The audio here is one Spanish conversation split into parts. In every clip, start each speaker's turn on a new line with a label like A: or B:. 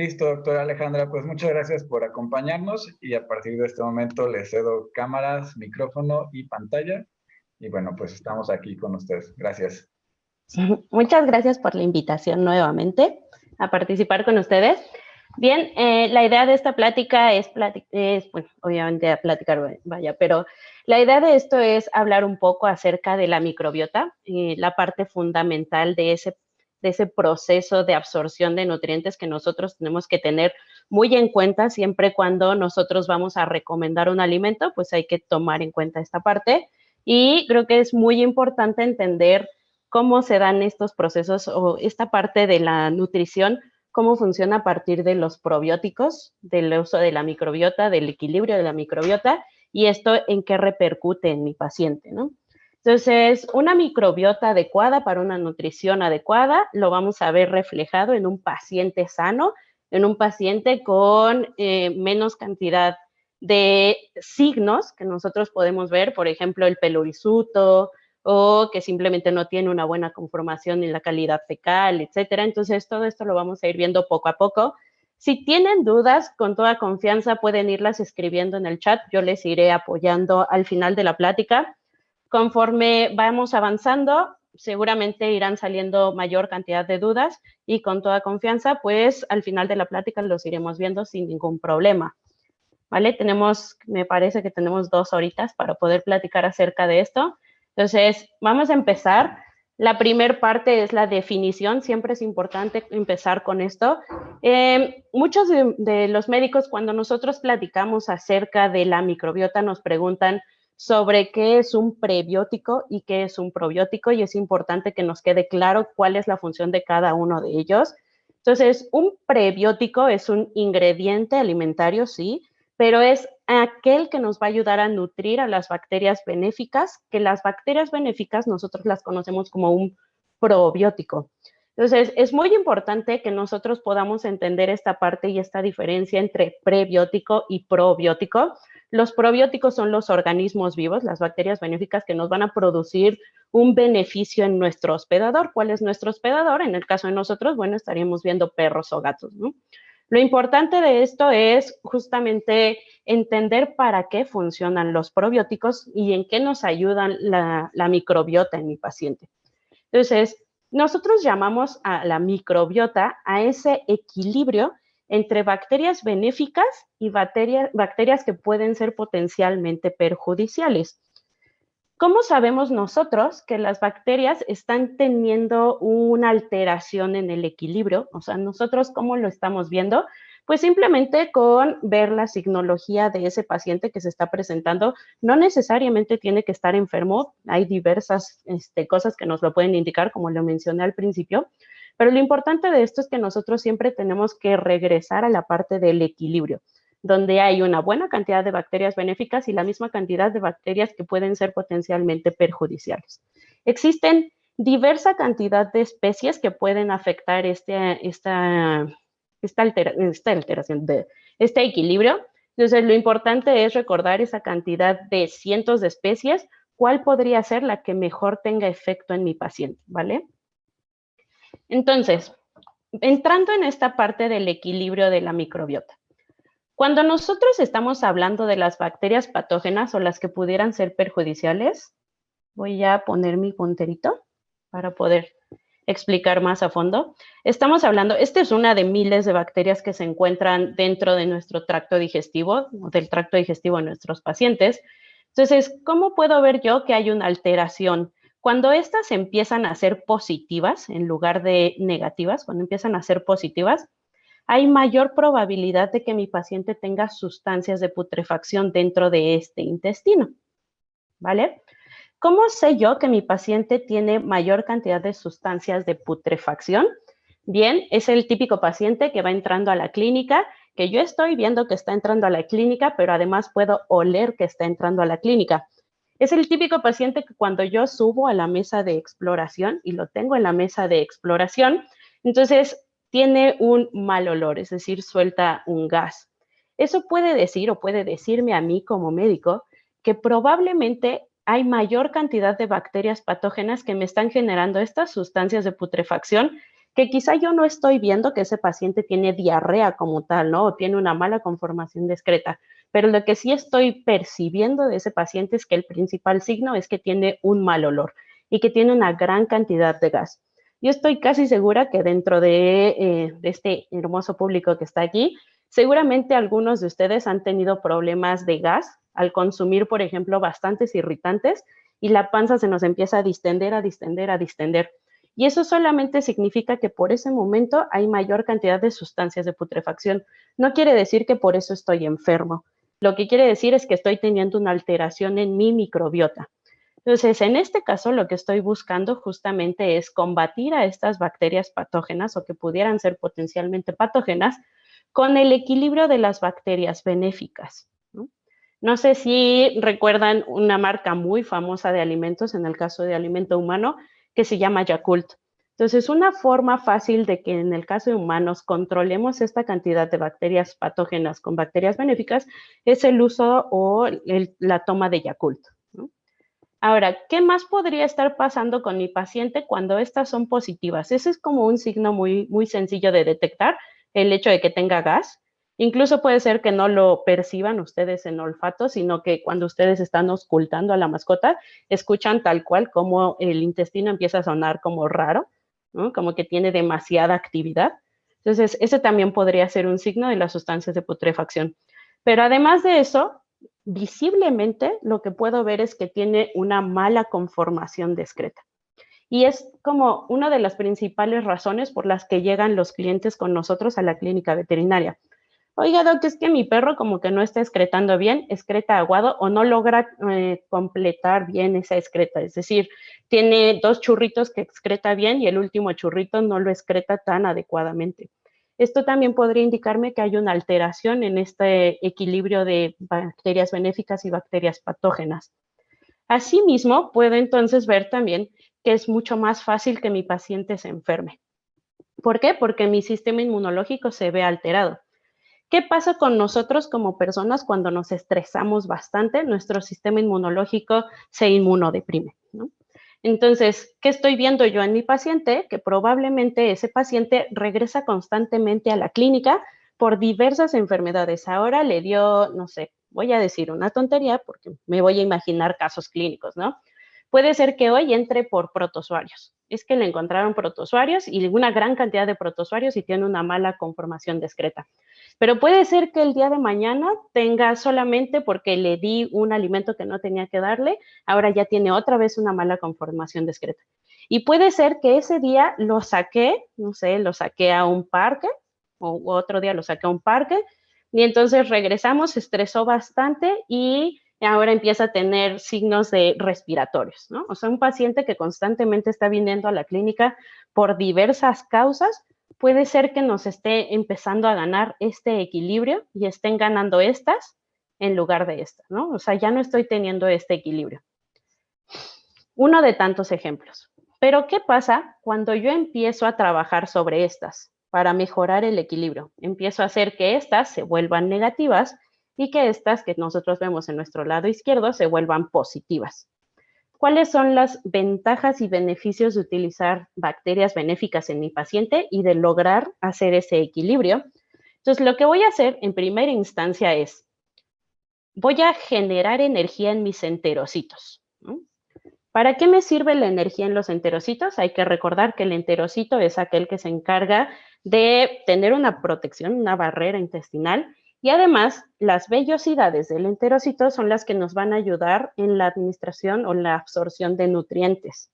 A: Listo, doctora Alejandra, pues muchas gracias por acompañarnos y a partir de este momento les cedo cámaras, micrófono y pantalla. Y bueno, pues estamos aquí con ustedes. Gracias.
B: Muchas gracias por la invitación nuevamente a participar con ustedes. Bien, la idea de esta plática es bueno, obviamente a platicar, vaya, pero la idea de esto es hablar un poco acerca de la microbiota, la parte fundamental de ese proceso de absorción de nutrientes que nosotros tenemos que tener muy en cuenta siempre cuando nosotros vamos a recomendar un alimento, pues hay que tomar en cuenta esta parte. Y creo que es muy importante entender cómo se dan estos procesos o esta parte de la nutrición, cómo funciona a partir de los probióticos, del uso de la microbiota, del equilibrio de la microbiota y esto en qué repercute en mi paciente, ¿no? Entonces, una microbiota adecuada para una nutrición adecuada lo vamos a ver reflejado en un paciente sano, en un paciente con menos cantidad de signos que nosotros podemos ver, por ejemplo, el pelo hirsuto, o que simplemente no tiene una buena conformación en la calidad fecal, etcétera. Entonces, todo esto lo vamos a ir viendo poco a poco. Si tienen dudas, con toda confianza pueden irlas escribiendo en el chat. Yo les iré apoyando al final de la plática. Conforme vamos avanzando, seguramente irán saliendo mayor cantidad de dudas y con toda confianza, pues al final de la plática los iremos viendo sin ningún problema. ¿Vale? Me parece que tenemos 2 horitas para poder platicar acerca de esto. Entonces, vamos a empezar. La primera parte es la definición. Siempre es importante empezar con esto. Muchos de los médicos, cuando nosotros platicamos acerca de la microbiota, nos preguntan sobre qué es un prebiótico y qué es un probiótico, y es importante que nos quede claro cuál es la función de cada uno de ellos. Entonces, un prebiótico es un ingrediente alimentario, sí, pero es aquel que nos va a ayudar a nutrir a las bacterias benéficas, que las bacterias benéficas nosotros las conocemos como un probiótico. Entonces, es muy importante que nosotros podamos entender esta parte y esta diferencia entre prebiótico y probiótico. Los probióticos son los organismos vivos, las bacterias benéficas que nos van a producir un beneficio en nuestro hospedador. ¿Cuál es nuestro hospedador? En el caso de nosotros, bueno, estaríamos viendo perros o gatos, ¿no? Lo importante de esto es justamente entender para qué funcionan los probióticos y en qué nos ayudan la microbiota en mi paciente. Entonces, nosotros llamamos a la microbiota a ese equilibrio entre bacterias benéficas y bacterias que pueden ser potencialmente perjudiciales. ¿Cómo sabemos nosotros que las bacterias están teniendo una alteración en el equilibrio? O sea, nosotros, ¿cómo lo estamos viendo? Pues simplemente con ver la signología de ese paciente que se está presentando. No necesariamente tiene que estar enfermo. Hay diversas cosas que nos lo pueden indicar, como lo mencioné al principio. Pero lo importante de esto es que nosotros siempre tenemos que regresar a la parte del equilibrio, donde hay una buena cantidad de bacterias benéficas y la misma cantidad de bacterias que pueden ser potencialmente perjudiciales. Existen diversa cantidad de especies que pueden afectar esta alteración, este equilibrio. Entonces, lo importante es recordar esa cantidad de cientos de especies, cuál podría ser la que mejor tenga efecto en mi paciente, ¿vale? Entonces, entrando en esta parte del equilibrio de la microbiota. Cuando nosotros estamos hablando de las bacterias patógenas o las que pudieran ser perjudiciales, voy a poner mi punterito para poder explicar más a fondo. Estamos hablando, esta es una de miles de bacterias que se encuentran dentro de nuestro tracto digestivo o del tracto digestivo de nuestros pacientes. Entonces, ¿cómo puedo ver yo que hay una alteración? Cuando estas empiezan a ser positivas en lugar de negativas, cuando empiezan a ser positivas, hay mayor probabilidad de que mi paciente tenga sustancias de putrefacción dentro de este intestino, ¿vale? ¿Cómo sé yo que mi paciente tiene mayor cantidad de sustancias de putrefacción? Bien, es el típico paciente que va entrando a la clínica, que yo estoy viendo que está entrando a la clínica, pero además puedo oler que está entrando a la clínica. Es el típico paciente que cuando yo subo a la mesa de exploración y lo tengo en la mesa de exploración, entonces tiene un mal olor, es decir, suelta un gas. Eso puede decir o puede decirme a mí como médico que probablemente hay mayor cantidad de bacterias patógenas que me están generando estas sustancias de putrefacción que quizá yo no estoy viendo que ese paciente tiene diarrea como tal, ¿no? O tiene una mala conformación discreta, pero lo que sí estoy percibiendo de ese paciente es que el principal signo es que tiene un mal olor y que tiene una gran cantidad de gas. Yo estoy casi segura que dentro de este hermoso público que está aquí, seguramente algunos de ustedes han tenido problemas de gas al consumir, por ejemplo, bastantes irritantes y la panza se nos empieza a distender, a distender, a distender. Y eso solamente significa que por ese momento hay mayor cantidad de sustancias de putrefacción. No quiere decir que por eso estoy enfermo. Lo que quiere decir es que estoy teniendo una alteración en mi microbiota. Entonces, en este caso, lo que estoy buscando justamente es combatir a estas bacterias patógenas o que pudieran ser potencialmente patógenas con el equilibrio de las bacterias benéficas. No sé si recuerdan una marca muy famosa de alimentos, en el caso de alimento humano, que se llama Yakult. Entonces, una forma fácil de que en el caso de humanos controlemos esta cantidad de bacterias patógenas con bacterias benéficas es el uso o la toma de Yakult. Ahora, ¿qué más podría estar pasando con mi paciente cuando estas son positivas? Ese es como un signo muy, muy sencillo de detectar, el hecho de que tenga gas. Incluso puede ser que no lo perciban ustedes en olfato, sino que cuando ustedes están auscultando a la mascota, escuchan tal cual como el intestino empieza a sonar como raro, ¿no? Como que tiene demasiada actividad. Entonces, ese también podría ser un signo de las sustancias de putrefacción. Pero además de eso, visiblemente lo que puedo ver es que tiene una mala conformación discreta. Y es como una de las principales razones por las que llegan los clientes con nosotros a la clínica veterinaria. Oiga, doc, es que mi perro como que no está excretando bien, excreta aguado o no logra completar bien esa excreta. Es decir, tiene 2 churritos que excreta bien y el último churrito no lo excreta tan adecuadamente. Esto también podría indicarme que hay una alteración en este equilibrio de bacterias benéficas y bacterias patógenas. Asimismo, puedo entonces ver también que es mucho más fácil que mi paciente se enferme. ¿Por qué? Porque mi sistema inmunológico se ve alterado. ¿Qué pasa con nosotros como personas cuando nos estresamos bastante? Nuestro sistema inmunológico se inmunodeprime, ¿no? Entonces, ¿qué estoy viendo yo en mi paciente? Que probablemente ese paciente regresa constantemente a la clínica por diversas enfermedades. Ahora le dio, no sé, voy a decir una tontería porque me voy a imaginar casos clínicos, ¿no? Puede ser que hoy entre por protozoarios. Es que le encontraron protozoarios y una gran cantidad de protozoarios y tiene una mala conformación discreta. Pero puede ser que el día de mañana tenga solamente porque le di un alimento que no tenía que darle, ahora ya tiene otra vez una mala conformación discreta. Y puede ser que ese día lo saqué, no sé, lo saqué a un parque, o otro día lo saqué a un parque, y entonces regresamos, se estresó bastante y ahora empieza a tener signos de respiratorios, ¿no? O sea, un paciente que constantemente está viniendo a la clínica por diversas causas, puede ser que nos esté empezando a ganar este equilibrio y estén ganando estas en lugar de estas, ¿no? O sea, ya no estoy teniendo este equilibrio. Uno de tantos ejemplos. Pero, ¿qué pasa cuando yo empiezo a trabajar sobre estas para mejorar el equilibrio? Empiezo a hacer que estas se vuelvan negativas y que estas que nosotros vemos en nuestro lado izquierdo se vuelvan positivas. ¿Cuáles son las ventajas y beneficios de utilizar bacterias benéficas en mi paciente y de lograr hacer ese equilibrio? Entonces, lo que voy a hacer en primera instancia es, voy a generar energía en mis enterocitos, ¿no? ¿Para qué me sirve la energía en los enterocitos? Hay que recordar que el enterocito es aquel que se encarga de tener una protección, una barrera intestinal, y además las vellosidades del enterocito son las que nos van a ayudar en la administración o la absorción de nutrientes.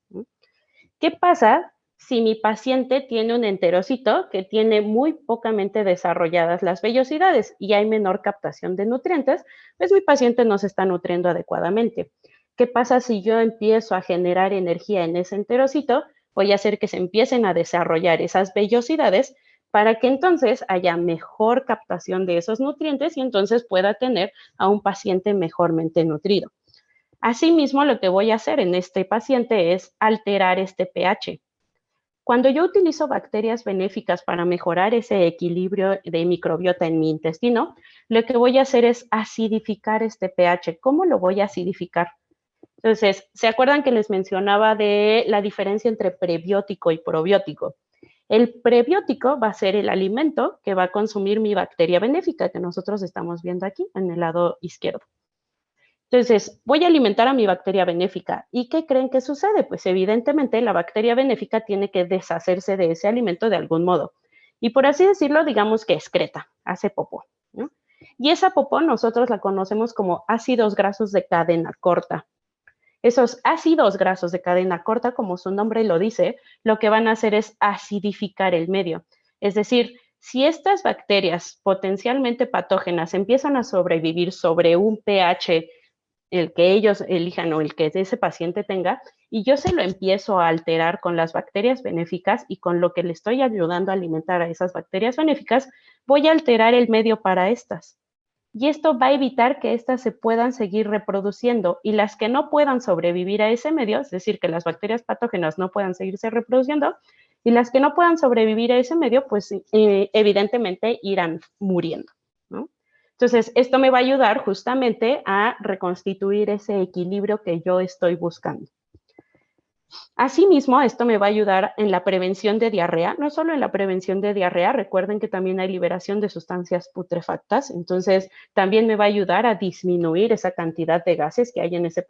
B: ¿Qué pasa si mi paciente tiene un enterocito que tiene muy pocamente desarrolladas las vellosidades y hay menor captación de nutrientes? Pues mi paciente no se está nutriendo adecuadamente. ¿Qué pasa si yo empiezo a generar energía en ese enterocito? Voy a hacer que se empiecen a desarrollar esas vellosidades para que entonces haya mejor captación de esos nutrientes y entonces pueda tener a un paciente mejormente nutrido. Asimismo, lo que voy a hacer en este paciente es alterar este pH. Cuando yo utilizo bacterias benéficas para mejorar ese equilibrio de microbiota en mi intestino, lo que voy a hacer es acidificar este pH. ¿Cómo lo voy a acidificar? Entonces, ¿se acuerdan que les mencionaba de la diferencia entre prebiótico y probiótico? El prebiótico va a ser el alimento que va a consumir mi bacteria benéfica, que nosotros estamos viendo aquí en el lado izquierdo. Entonces, voy a alimentar a mi bacteria benéfica. ¿Y qué creen que sucede? Pues evidentemente la bacteria benéfica tiene que deshacerse de ese alimento de algún modo. Y por así decirlo, digamos que excreta, hace popó, ¿no? Y esa popó nosotros la conocemos como ácidos grasos de cadena corta. Esos ácidos grasos de cadena corta, como su nombre lo dice, lo que van a hacer es acidificar el medio. Es decir, si estas bacterias potencialmente patógenas empiezan a sobrevivir sobre un pH, el que ellos elijan o el que ese paciente tenga, y yo se lo empiezo a alterar con las bacterias benéficas y con lo que le estoy ayudando a alimentar a esas bacterias benéficas, voy a alterar el medio para estas. Y esto va a evitar que éstas se puedan seguir reproduciendo y las que no puedan sobrevivir a ese medio, es decir, que las bacterias patógenas no puedan seguirse reproduciendo, y las que no puedan sobrevivir a ese medio, pues evidentemente irán muriendo, ¿no? Entonces, esto me va a ayudar justamente a reconstituir ese equilibrio que yo estoy buscando. Asimismo, esto me va a ayudar en la prevención de diarrea, no solo en la prevención de diarrea, recuerden que también hay liberación de sustancias putrefactas, entonces también me va a ayudar a disminuir esa cantidad de gases que hay en ese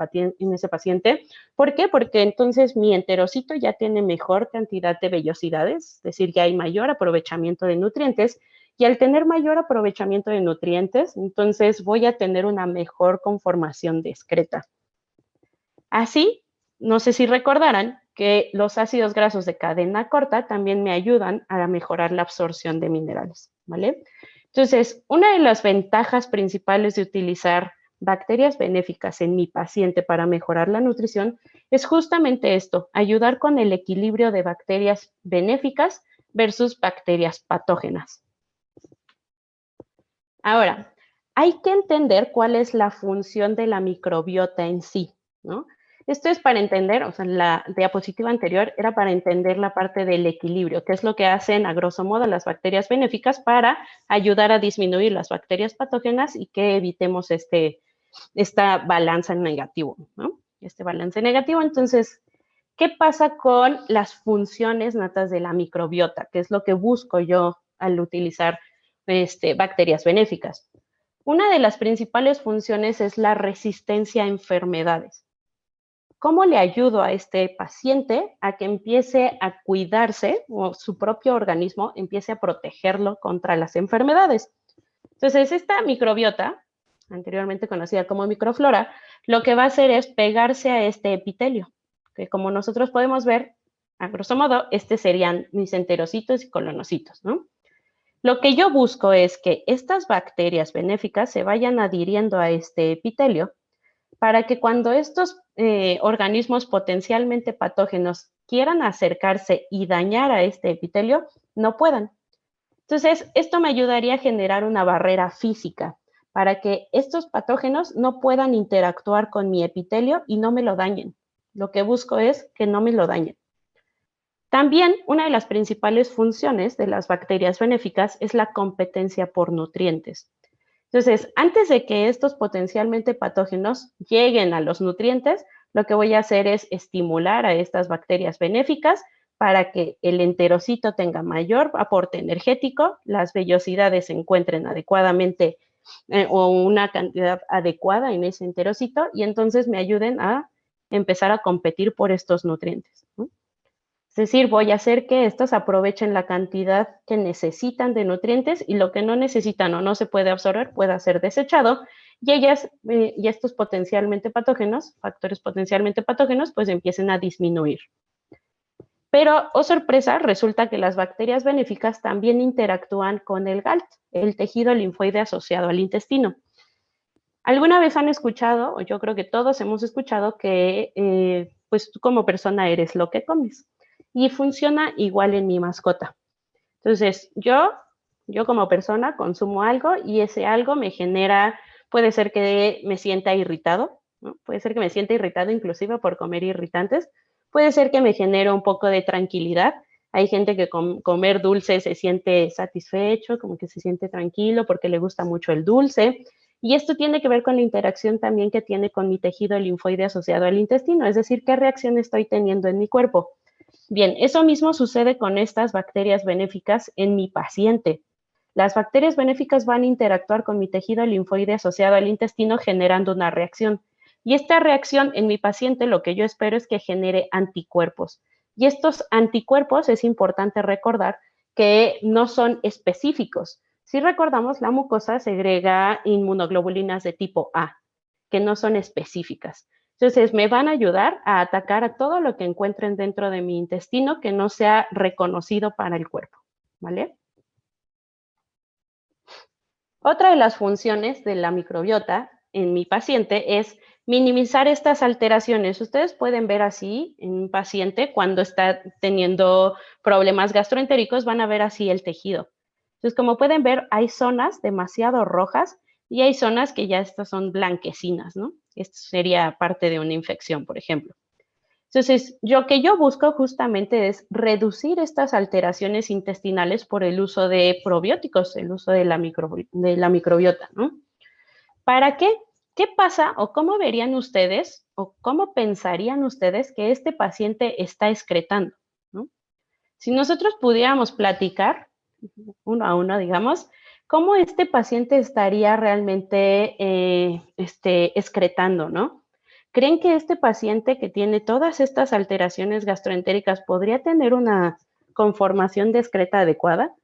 B: paciente. ¿Por qué? Porque entonces mi enterocito ya tiene mejor cantidad de vellosidades, es decir, ya hay mayor aprovechamiento de nutrientes, y al tener mayor aprovechamiento de nutrientes, entonces voy a tener una mejor conformación discreta. Así, no sé si recordarán que los ácidos grasos de cadena corta también me ayudan a mejorar la absorción de minerales, ¿vale? Entonces, una de las ventajas principales de utilizar bacterias benéficas en mi paciente para mejorar la nutrición es justamente esto, ayudar con el equilibrio de bacterias benéficas versus bacterias patógenas. Ahora, hay que entender cuál es la función de la microbiota en sí, ¿no? Esto es para entender, o sea, la diapositiva anterior era para entender la parte del equilibrio, que es lo que hacen a grosso modo las bacterias benéficas para ayudar a disminuir las bacterias patógenas y que evitemos esta balanza en negativo, ¿no? Este balance negativo. Entonces, ¿qué pasa con las funciones natas de la microbiota? ¿Qué es lo que busco yo al utilizar bacterias benéficas? Una de las principales funciones es la resistencia a enfermedades. ¿Cómo le ayudo a este paciente a que empiece a cuidarse o su propio organismo empiece a protegerlo contra las enfermedades? Entonces, esta microbiota, anteriormente conocida como microflora, lo que va a hacer es pegarse a este epitelio, que como nosotros podemos ver, a grosso modo, serían mis enterocitos y colonocitos, ¿no? Lo que yo busco es que estas bacterias benéficas se vayan adhiriendo a este epitelio para que cuando estos organismos potencialmente patógenos quieran acercarse y dañar a este epitelio, no puedan. Entonces, esto me ayudaría a generar una barrera física para que estos patógenos no puedan interactuar con mi epitelio y no me lo dañen. Lo que busco es que no me lo dañen. También una de las principales funciones de las bacterias benéficas es la competencia por nutrientes. Entonces, antes de que estos potencialmente patógenos lleguen a los nutrientes, lo que voy a hacer es estimular a estas bacterias benéficas para que el enterocito tenga mayor aporte energético, las vellosidades se encuentren adecuadamente o una cantidad adecuada en ese enterocito y entonces me ayuden a empezar a competir por estos nutrientes, ¿no? Es decir, voy a hacer que estos aprovechen la cantidad que necesitan de nutrientes y lo que no necesitan o no se puede absorber pueda ser desechado y y estos potencialmente patógenos, factores potencialmente patógenos, pues empiecen a disminuir. Pero, oh sorpresa, resulta que las bacterias benéficas también interactúan con el GALT, el tejido linfoide asociado al intestino. ¿Alguna vez han escuchado, o yo creo que todos hemos escuchado, que pues tú como persona eres lo que comes? Y funciona igual en mi mascota. Entonces, yo como persona consumo algo y ese algo me genera, puede ser que me sienta irritado, ¿no? Puede ser que me sienta irritado inclusive por comer irritantes, puede ser que me genere un poco de tranquilidad. Hay gente que con comer dulce se siente satisfecho, como que se siente tranquilo porque le gusta mucho el dulce. Y esto tiene que ver con la interacción también que tiene con mi tejido linfoide asociado al intestino, es decir, qué reacción estoy teniendo en mi cuerpo. Bien, eso mismo sucede con estas bacterias benéficas en mi paciente. Las bacterias benéficas van a interactuar con mi tejido linfoide asociado al intestino generando una reacción. Y esta reacción en mi paciente lo que yo espero es que genere anticuerpos. Y estos anticuerpos es importante recordar que no son específicos. Si recordamos, la mucosa segrega inmunoglobulinas de tipo A, que no son específicas. Entonces, me van a ayudar a atacar a todo lo que encuentren dentro de mi intestino que no sea reconocido para el cuerpo, ¿vale? Otra de las funciones de la microbiota en mi paciente es minimizar estas alteraciones. Ustedes pueden ver así en un paciente cuando está teniendo problemas gastroentéricos, van a ver así el tejido. Entonces, como pueden ver, hay zonas demasiado rojas y hay zonas que ya estas son blanquecinas, ¿no? Esto sería parte de una infección, por ejemplo. Entonces, lo que yo busco justamente es reducir estas alteraciones intestinales por el uso de probióticos, el uso de la microbiota, ¿no? ¿Para qué? ¿Qué pasa o cómo verían ustedes o cómo pensarían ustedes que este paciente está excretando, ¿no? Si nosotros pudiéramos platicar uno a uno, digamos, cómo este paciente estaría realmente excretando, ¿no? ¿Creen que este paciente que tiene todas estas alteraciones gastroentéricas podría tener una conformación de excreta adecuada?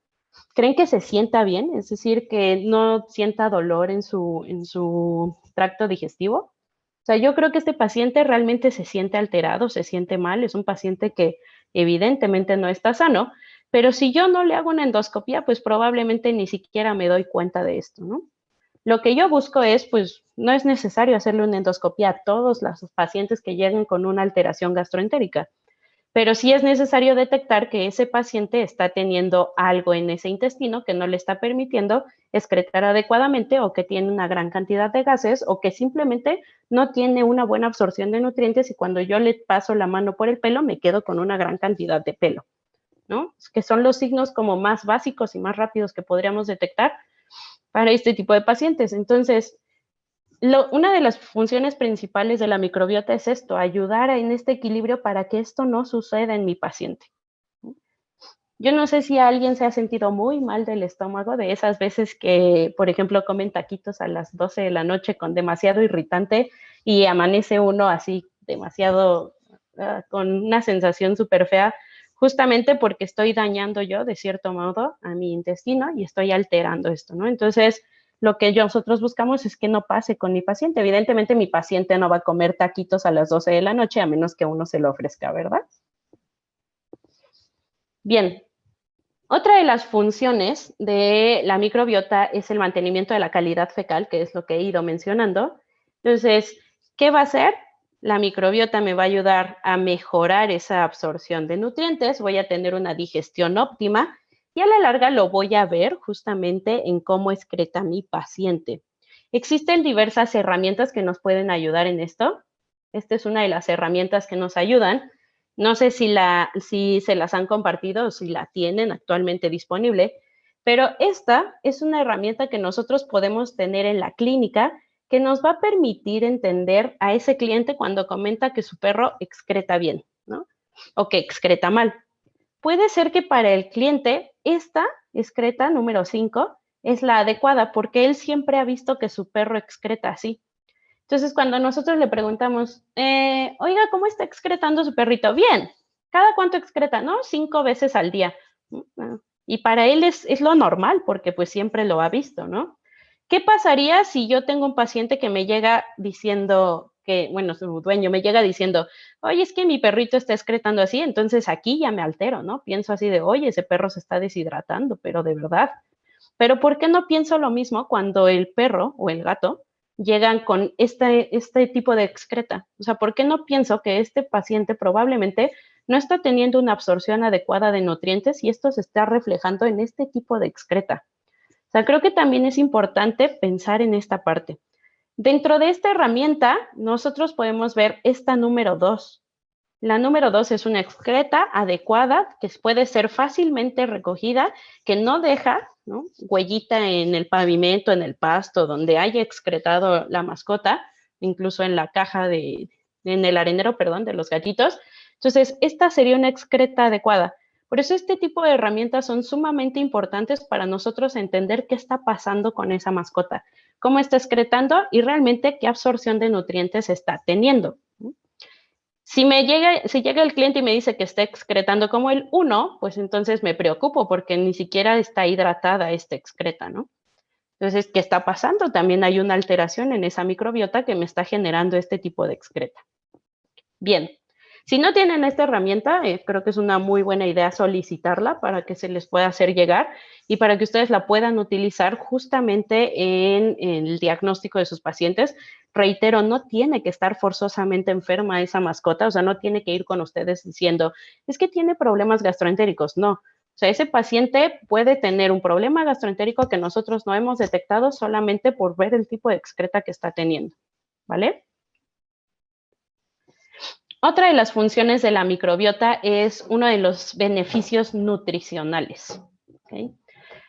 B: ¿Creen que se sienta bien? Es decir, que no sienta dolor en su tracto digestivo. O sea, yo creo que este paciente realmente se siente alterado, se siente mal, es un paciente que evidentemente no está sano, pero si yo no le hago una endoscopia, pues probablemente ni siquiera me doy cuenta de esto, ¿no? Lo que yo busco es, pues, no es necesario hacerle una endoscopia a todos los pacientes que lleguen con una alteración gastroentérica, pero sí es necesario detectar que ese paciente está teniendo algo en ese intestino que no le está permitiendo excretar adecuadamente o que tiene una gran cantidad de gases o que simplemente no tiene una buena absorción de nutrientes y cuando yo le paso la mano por el pelo me quedo con una gran cantidad de pelo, ¿no? Que son los signos como más básicos y más rápidos que podríamos detectar para este tipo de pacientes. Entonces, una de las funciones principales de la microbiota es esto, ayudar en este equilibrio para que esto no suceda en mi paciente. Yo no sé si alguien se ha sentido muy mal del estómago, de esas veces que, por ejemplo, comen taquitos a las 12 de la noche con demasiado irritante y amanece uno así demasiado, con una sensación súper fea, justamente porque estoy dañando yo, de cierto modo, a mi intestino y estoy alterando esto, ¿no? Entonces, lo que nosotros buscamos es que no pase con mi paciente. Evidentemente, mi paciente no va a comer taquitos a las 12 de la noche, a menos que uno se lo ofrezca, ¿verdad? Bien, otra de las funciones de la microbiota es el mantenimiento de la calidad fecal, que es lo que he ido mencionando. Entonces, ¿qué va a hacer? La microbiota me va a ayudar a mejorar esa absorción de nutrientes, voy a tener una digestión óptima y a la larga lo voy a ver justamente en cómo excreta mi paciente. Existen diversas herramientas que nos pueden ayudar en esto. Esta es una de las herramientas que nos ayudan. No sé si se las han compartido o si la tienen actualmente disponible, pero esta es una herramienta que nosotros podemos tener en la clínica que nos va a permitir entender a ese cliente cuando comenta que su perro excreta bien, ¿no? O que excreta mal. Puede ser que para el cliente esta excreta número 5 es la adecuada porque él siempre ha visto que su perro excreta así. Entonces, cuando nosotros le preguntamos, oiga, ¿cómo está excretando su perrito? Bien, ¿cada cuánto excreta? ¿No? 5 veces al día. Y para él es lo normal porque pues siempre lo ha visto, ¿no? ¿Qué pasaría si yo tengo un paciente que me llega diciendo que, bueno, su dueño me llega diciendo, oye, es que mi perrito está excretando así, entonces aquí ya me altero, ¿no? Pienso así de, oye, ese perro se está deshidratando, pero de verdad. Pero ¿por qué no pienso lo mismo cuando el perro o el gato llegan con este tipo de excreta? O sea, ¿por qué no pienso que este paciente probablemente no está teniendo una absorción adecuada de nutrientes y esto se está reflejando en este tipo de excreta? O sea, creo que también es importante pensar en esta parte. Dentro de esta herramienta, nosotros podemos ver esta número 2. La número 2 es una excreta adecuada que puede ser fácilmente recogida, que no deja, ¿no?, huellita en el pavimento, en el pasto, donde haya excretado la mascota, incluso en la caja en el arenero, perdón, de los gatitos. Entonces, esta sería una excreta adecuada. Por eso este tipo de herramientas son sumamente importantes para nosotros entender qué está pasando con esa mascota, cómo está excretando y realmente qué absorción de nutrientes está teniendo. Si llega el cliente y me dice que está excretando como el 1, pues entonces me preocupo porque ni siquiera está hidratada esta excreta, ¿no? Entonces, ¿qué está pasando? También hay una alteración en esa microbiota que me está generando este tipo de excreta. Bien, si no tienen esta herramienta, creo que es una muy buena idea solicitarla para que se les pueda hacer llegar y para que ustedes la puedan utilizar justamente en el diagnóstico de sus pacientes. Reitero, no tiene que estar forzosamente enferma esa mascota, o sea, no tiene que ir con ustedes diciendo, es que tiene problemas gastroentéricos. No, o sea, ese paciente puede tener un problema gastroentérico que nosotros no hemos detectado solamente por ver el tipo de excreta que está teniendo, ¿vale? Otra de las funciones de la microbiota es uno de los beneficios nutricionales. ¿Okay?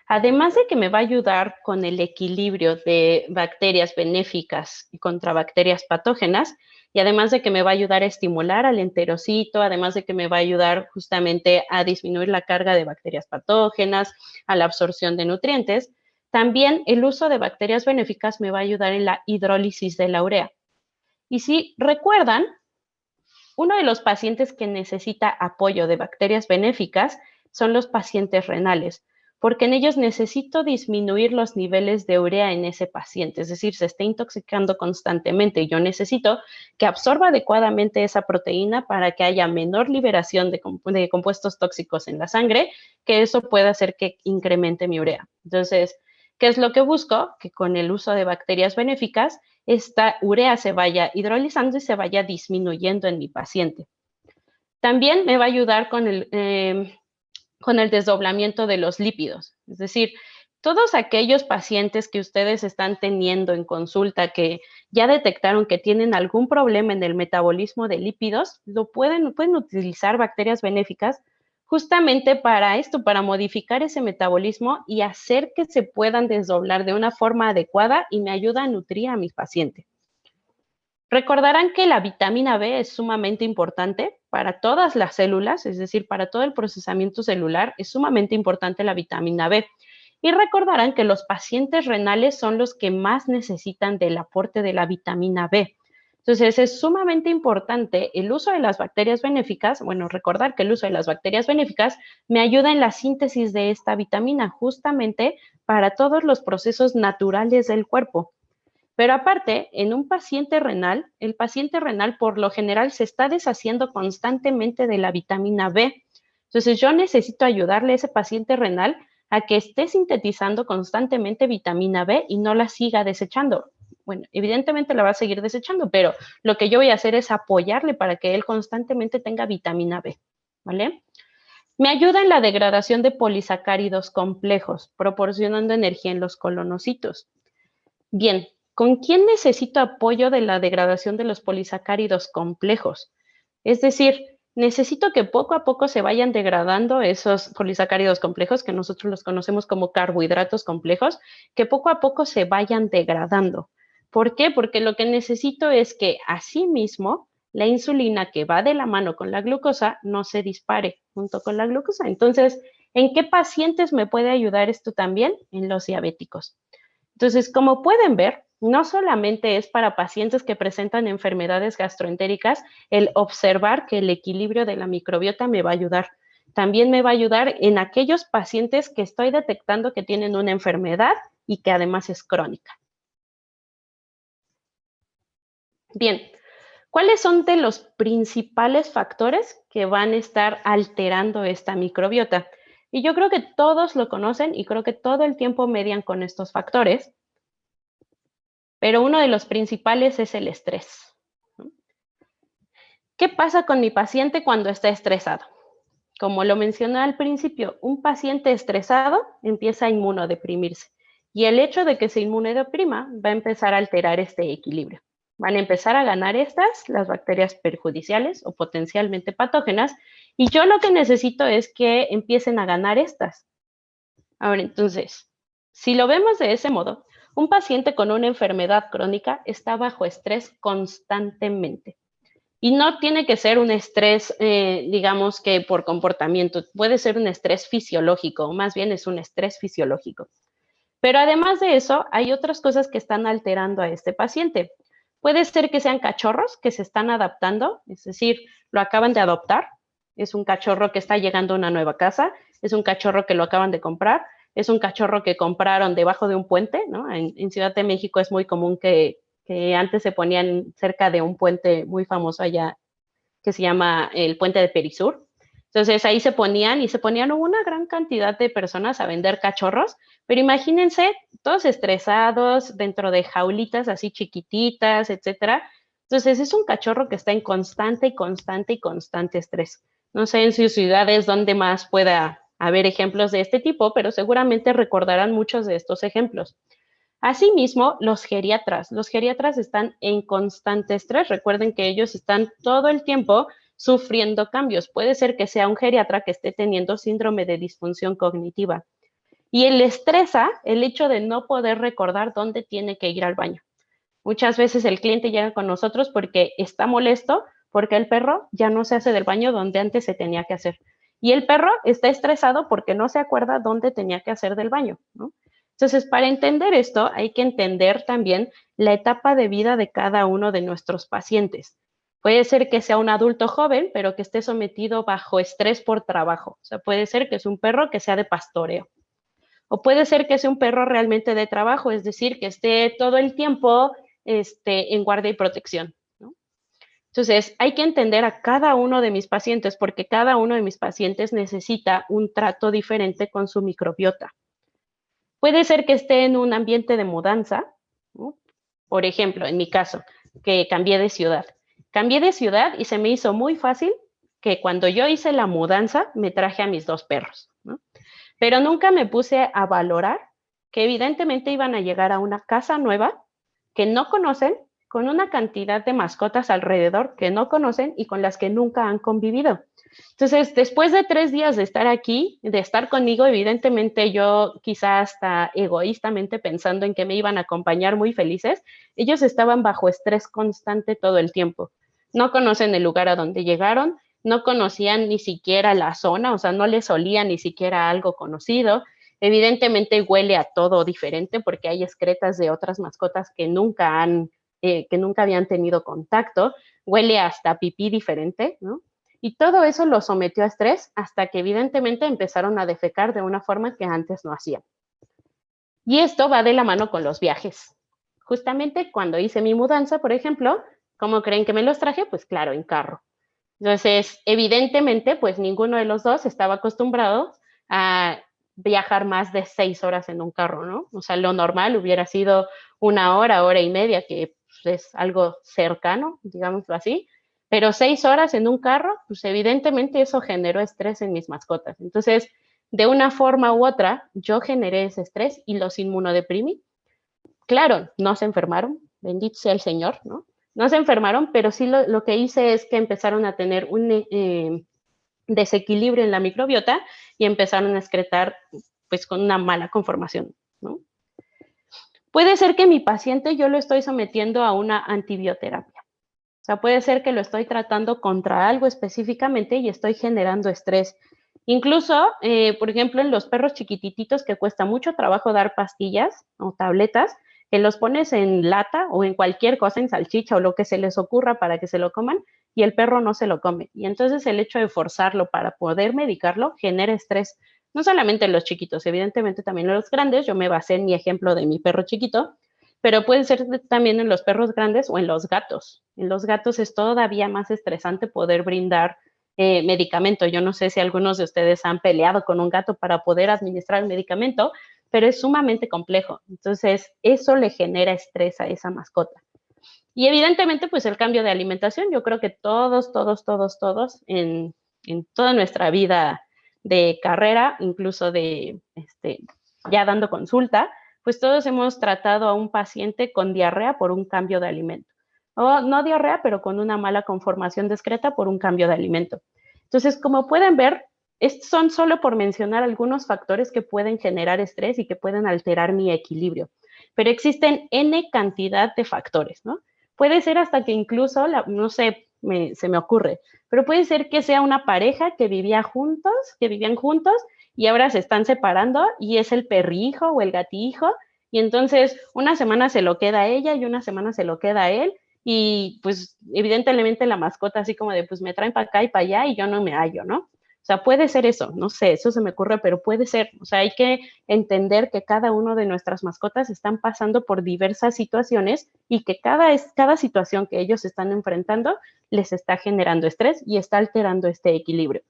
B: Además de que me va a ayudar con el equilibrio de bacterias benéficas y contra bacterias patógenas, y además de que me va a ayudar a estimular al enterocito, además de que me va a ayudar justamente a disminuir la carga de bacterias patógenas, a la absorción de nutrientes, también el uso de bacterias benéficas me va a ayudar en la hidrólisis de la urea. Y si recuerdan, uno de los pacientes que necesita apoyo de bacterias benéficas son los pacientes renales, porque en ellos necesito disminuir los niveles de urea en ese paciente, es decir, se está intoxicando constantemente y yo necesito que absorba adecuadamente esa proteína para que haya menor liberación de compuestos tóxicos en la sangre, que eso pueda hacer que incremente mi urea. Entonces, ¿qué es lo que busco? Que con el uso de bacterias benéficas esta urea se vaya hidrolizando y se vaya disminuyendo en mi paciente. También me va a ayudar con el desdoblamiento de los lípidos, es decir, todos aquellos pacientes que ustedes están teniendo en consulta que ya detectaron que tienen algún problema en el metabolismo de lípidos, pueden utilizar bacterias benéficas justamente para esto, para modificar ese metabolismo y hacer que se puedan desdoblar de una forma adecuada y me ayuda a nutrir a mi paciente. Recordarán que la vitamina B es sumamente importante para todas las células, es decir, para todo el procesamiento celular, es sumamente importante la vitamina B. Y recordarán que los pacientes renales son los que más necesitan del aporte de la vitamina B. Entonces, es sumamente importante el uso de las bacterias benéficas, bueno, recordar que el uso de las bacterias benéficas me ayuda en la síntesis de esta vitamina, justamente para todos los procesos naturales del cuerpo. Pero aparte, en un paciente renal, el paciente renal por lo general se está deshaciendo constantemente de la vitamina B. Entonces, yo necesito ayudarle a ese paciente renal a que esté sintetizando constantemente vitamina B y no la siga desechando. Bueno, evidentemente la va a seguir desechando, pero lo que yo voy a hacer es apoyarle para que él constantemente tenga vitamina B, ¿vale? Me ayuda en la degradación de polisacáridos complejos, proporcionando energía en los colonocitos. Bien, ¿con quién necesito apoyo de la degradación de los polisacáridos complejos? Es decir, necesito que poco a poco se vayan degradando esos polisacáridos complejos, que nosotros los conocemos como carbohidratos complejos, que poco a poco se vayan degradando. ¿Por qué? Porque lo que necesito es que asimismo la insulina que va de la mano con la glucosa no se dispare junto con la glucosa. Entonces, ¿en qué pacientes me puede ayudar esto también? En los diabéticos. Entonces, como pueden ver, no solamente es para pacientes que presentan enfermedades gastroentéricas el observar que el equilibrio de la microbiota me va a ayudar. También me va a ayudar en aquellos pacientes que estoy detectando que tienen una enfermedad y que además es crónica. Bien, ¿cuáles son de los principales factores que van a estar alterando esta microbiota? Y yo creo que todos lo conocen y creo que todo el tiempo median con estos factores. Pero uno de los principales es el estrés. ¿Qué pasa con mi paciente cuando está estresado? Como lo mencioné al principio, un paciente estresado empieza a inmunodeprimirse y el hecho de que se inmunodeprima va a empezar a alterar este equilibrio. Van a empezar a ganar las bacterias perjudiciales o potencialmente patógenas, y yo lo que necesito es que empiecen a ganar estas. Ahora, entonces, si lo vemos de ese modo, un paciente con una enfermedad crónica está bajo estrés constantemente. Y no tiene que ser un estrés, digamos que por comportamiento, puede ser un estrés fisiológico, o más bien es un estrés fisiológico. Pero además de eso, hay otras cosas que están alterando a este paciente. Puede ser que sean cachorros que se están adaptando, es decir, lo acaban de adoptar, es un cachorro que está llegando a una nueva casa, es un cachorro que lo acaban de comprar, es un cachorro que compraron debajo de un puente, ¿no? En Ciudad de México es muy común que antes se ponían cerca de un puente muy famoso allá que se llama el puente de Perisur. Entonces ahí se ponían una gran cantidad de personas a vender cachorros, pero imagínense todos estresados dentro de jaulitas así chiquititas, etcétera. Entonces es un cachorro que está en constante y constante y constante estrés. No sé en sus ciudades dónde más pueda haber ejemplos de este tipo, pero seguramente recordarán muchos de estos ejemplos. Asimismo, los geriatras están en constante estrés. Recuerden que ellos están todo el tiempo sufriendo cambios. Puede ser que sea un geriatra que esté teniendo síndrome de disfunción cognitiva. Y le estresa el hecho de no poder recordar dónde tiene que ir al baño. Muchas veces el cliente llega con nosotros porque está molesto, porque el perro ya no se hace del baño donde antes se tenía que hacer. Y el perro está estresado porque no se acuerda dónde tenía que hacer del baño, ¿no? Entonces, para entender esto, hay que entender también la etapa de vida de cada uno de nuestros pacientes. Puede ser que sea un adulto joven, pero que esté sometido bajo estrés por trabajo. O sea, puede ser que es un perro que sea de pastoreo. O puede ser que sea un perro realmente de trabajo, es decir, que esté todo el tiempo en guardia y protección, ¿no? Entonces, hay que entender a cada uno de mis pacientes porque cada uno de mis pacientes necesita un trato diferente con su microbiota. Puede ser que esté en un ambiente de mudanza, ¿no? Por ejemplo, en mi caso, que cambié de ciudad. Cambié de ciudad y se me hizo muy fácil que cuando yo hice la mudanza me traje a mis 2 perros, ¿no? Pero nunca me puse a valorar que evidentemente iban a llegar a una casa nueva que no conocen, con una cantidad de mascotas alrededor que no conocen y con las que nunca han convivido. Entonces, después de 3 días de estar aquí, de estar conmigo, evidentemente yo quizás hasta egoístamente pensando en que me iban a acompañar muy felices, ellos estaban bajo estrés constante todo el tiempo. No conocen el lugar a donde llegaron, no conocían ni siquiera la zona, o sea, no les olía ni siquiera algo conocido. Evidentemente huele a todo diferente porque hay excretas de otras mascotas que nunca habían tenido contacto, huele hasta pipí diferente, ¿no? Y todo eso lo sometió a estrés hasta que evidentemente empezaron a defecar de una forma que antes no hacían. Y esto va de la mano con los viajes. Justamente cuando hice mi mudanza, por ejemplo, ¿cómo creen que me los traje? Pues claro, en carro. Entonces, evidentemente, pues ninguno de los dos estaba acostumbrado a viajar más de 6 horas en un carro, ¿no? O sea, lo normal hubiera sido 1 hora, hora y media, que pues, es algo cercano, digámoslo así, pero 6 horas en un carro, pues evidentemente eso generó estrés en mis mascotas. Entonces, de una forma u otra, yo generé ese estrés y los inmunodeprimí. Claro, no se enfermaron, bendito sea el Señor, ¿no? No se enfermaron, pero sí lo que hice es que empezaron a tener un desequilibrio en la microbiota y empezaron a excretar pues con una mala conformación, ¿no? Puede ser que mi paciente yo lo estoy sometiendo a una antibioterapia. O sea, puede ser que lo estoy tratando contra algo específicamente y estoy generando estrés. Incluso, por ejemplo, en los perros chiquititos que cuesta mucho trabajo dar pastillas o tabletas, que los pones en lata o en cualquier cosa, en salchicha o lo que se les ocurra para que se lo coman y el perro no se lo come. Y entonces el hecho de forzarlo para poder medicarlo genera estrés. No solamente en los chiquitos, evidentemente también en los grandes. Yo me basé en mi ejemplo de mi perro chiquito, pero puede ser también en los perros grandes o en los gatos. En los gatos es todavía más estresante poder brindar medicamento. Yo no sé si algunos de ustedes han peleado con un gato para poder administrar el medicamento, pero es sumamente complejo. Entonces, eso le genera estrés a esa mascota. Y evidentemente, pues el cambio de alimentación, yo creo que todos en toda nuestra vida de carrera, incluso de ya dando consulta, pues todos hemos tratado a un paciente con diarrea por un cambio de alimento. O no diarrea, pero con una mala conformación discreta por un cambio de alimento. Entonces, como pueden ver, son solo por mencionar algunos factores que pueden generar estrés y que pueden alterar mi equilibrio. Pero existen N cantidad de factores, ¿no? Puede ser hasta que incluso, no sé, se me ocurre, pero puede ser que sea una pareja que vivían juntos y ahora se están separando y es el perrijo o el gatijo y entonces una semana se lo queda a ella y una semana se lo queda a él y pues evidentemente la mascota así como de pues me traen para acá y para allá y yo no me hallo, ¿no? O sea, puede ser eso, no sé, eso se me ocurre, pero puede ser, o sea, hay que entender que cada uno de nuestras mascotas están pasando por diversas situaciones y que cada situación que ellos están enfrentando les está generando estrés y está alterando este equilibrio.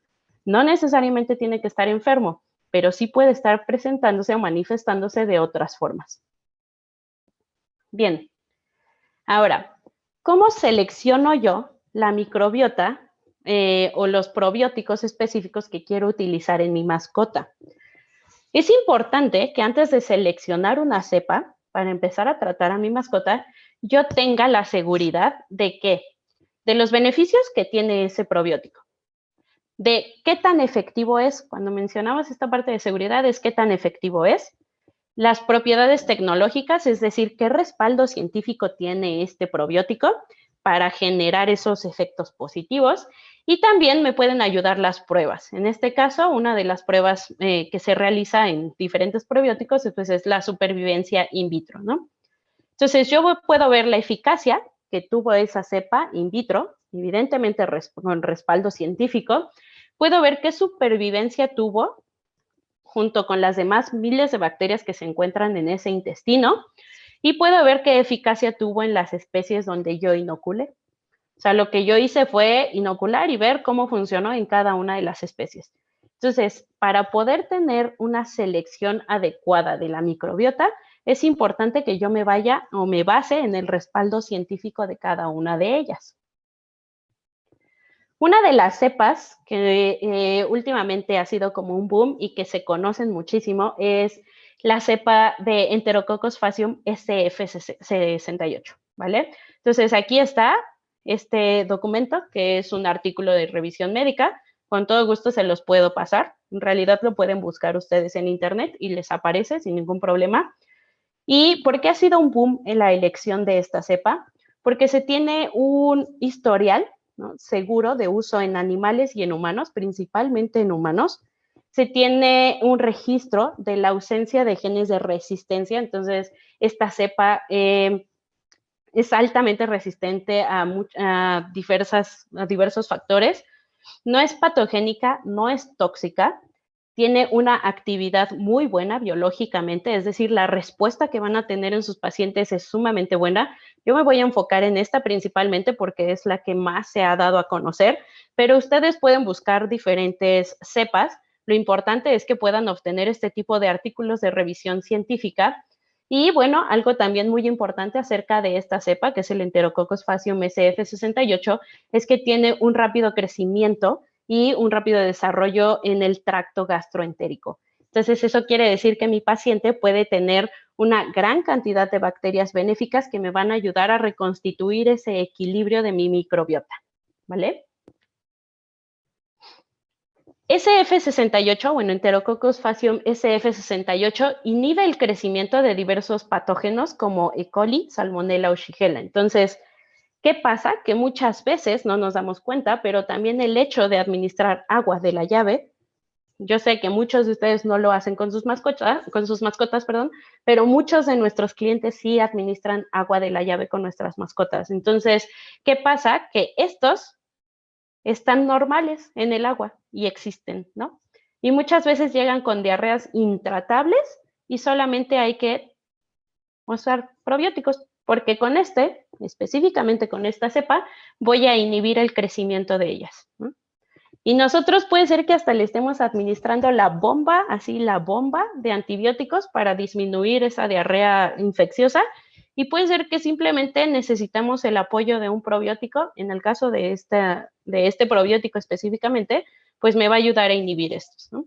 B: No necesariamente tiene que estar enfermo, pero sí puede estar presentándose o manifestándose de otras formas. Bien, ahora, ¿cómo selecciono yo la microbiota o los probióticos específicos que quiero utilizar en mi mascota? Es importante que antes de seleccionar una cepa, para empezar a tratar a mi mascota, yo tenga la seguridad de que, de los beneficios que tiene ese probiótico, de qué tan efectivo es, cuando mencionamos esta parte de seguridad, es qué tan efectivo es, las propiedades tecnológicas, es decir, qué respaldo científico tiene este probiótico para generar esos efectos positivos y también me pueden ayudar las pruebas. En este caso, una de las pruebas que se realiza en diferentes probióticos pues, es la supervivencia in vitro, ¿no? Entonces, yo puedo ver la eficacia que tuvo esa cepa in vitro, evidentemente con respaldo científico. Puedo ver qué supervivencia tuvo junto con las demás miles de bacterias que se encuentran en ese intestino y puedo ver qué eficacia tuvo en las especies donde yo inoculé. O sea, lo que yo hice fue inocular y ver cómo funcionó en cada una de las especies. Entonces, para poder tener una selección adecuada de la microbiota, es importante que yo me vaya o me base en el respaldo científico de cada una de ellas. Una de las cepas que últimamente ha sido como un boom y que se conocen muchísimo es la cepa de Enterococcus faecium SF68, ¿vale? Entonces, aquí está este documento, que es un artículo de revisión médica. Con todo gusto se los puedo pasar. En realidad lo pueden buscar ustedes en internet y les aparece sin ningún problema. ¿Y por qué ha sido un boom en la elección de esta cepa? Porque se tiene un historial, ¿no?, seguro de uso en animales y en humanos, principalmente en humanos. Se tiene un registro de la ausencia de genes de resistencia, entonces esta cepa es altamente resistente a diversos factores. No es patogénica, no es tóxica, tiene una actividad muy buena biológicamente, es decir, la respuesta que van a tener en sus pacientes es sumamente buena. Yo me voy a enfocar en esta principalmente porque es la que más se ha dado a conocer, pero ustedes pueden buscar diferentes cepas. Lo importante es que puedan obtener este tipo de artículos de revisión científica. Y bueno, algo también muy importante acerca de esta cepa, que es el Enterococcus faecium SF68, es que tiene un rápido crecimiento y un rápido desarrollo en el tracto gastroentérico. Entonces, eso quiere decir que mi paciente puede tener una gran cantidad de bacterias benéficas que me van a ayudar a reconstituir ese equilibrio de mi microbiota, ¿vale? SF68, bueno, Enterococcus faecium SF68, inhibe el crecimiento de diversos patógenos como E. coli, Salmonella o Shigella. Entonces, ¿qué pasa? Que muchas veces no nos damos cuenta, pero también el hecho de administrar agua de la llave, yo sé que muchos de ustedes no lo hacen con sus mascotas, perdón, pero muchos de nuestros clientes sí administran agua de la llave con nuestras mascotas. Entonces, ¿qué pasa? Que estos están normales en el agua y existen, ¿no? Y muchas veces llegan con diarreas intratables y solamente hay que usar probióticos, porque con específicamente con esta cepa, voy a inhibir el crecimiento de ellas, ¿no? Y nosotros puede ser que hasta le estemos administrando la bomba de antibióticos para disminuir esa diarrea infecciosa. Y puede ser que simplemente necesitamos el apoyo de un probiótico. En el caso de este probiótico específicamente, pues me va a ayudar a inhibir estos, ¿no?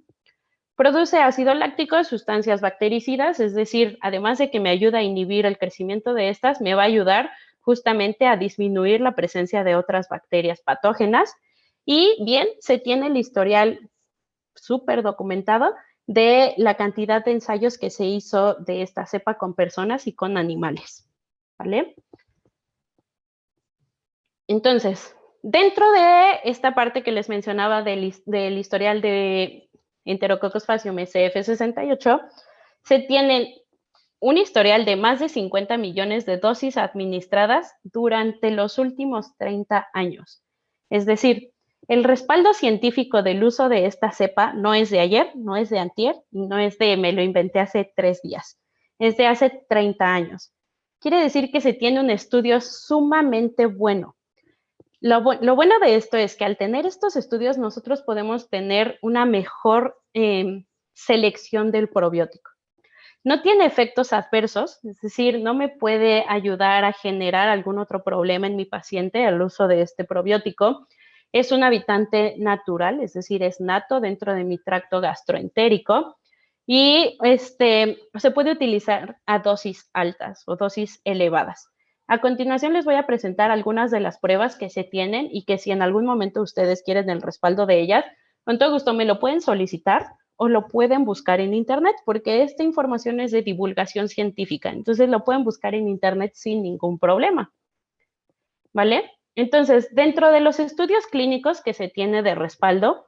B: Produce ácido láctico, sustancias bactericidas, es decir, además de que me ayuda a inhibir el crecimiento de estas, me va a ayudar justamente a disminuir la presencia de otras bacterias patógenas. Y bien, se tiene el historial súper documentado de la cantidad de ensayos que se hizo de esta cepa con personas y con animales, ¿vale? Entonces, Dentro de esta parte que les mencionaba del historial de Enterococcus faecium SF68, se tienen un historial de más de 50 millones de dosis administradas durante los últimos 30 años. Es decir, el respaldo científico del uso de esta cepa no es de ayer, no es de antier, no es de me lo inventé hace 3 días, es de hace 30 años. Quiere decir que se tiene un estudio sumamente bueno. Lo bueno de esto es que al tener estos estudios nosotros podemos tener una mejor selección del probiótico. No tiene efectos adversos, es decir, no me puede ayudar a generar algún otro problema en mi paciente al uso de este probiótico. Es un habitante natural, es decir, es nato dentro de mi tracto gastroentérico y se puede utilizar a dosis altas o dosis elevadas. A continuación les voy a presentar algunas de las pruebas que se tienen y que si en algún momento ustedes quieren el respaldo de ellas, con todo gusto me lo pueden solicitar o lo pueden buscar en Internet, porque esta información es de divulgación científica, entonces lo pueden buscar en Internet sin ningún problema, ¿vale? Entonces, dentro de los estudios clínicos que se tiene de respaldo,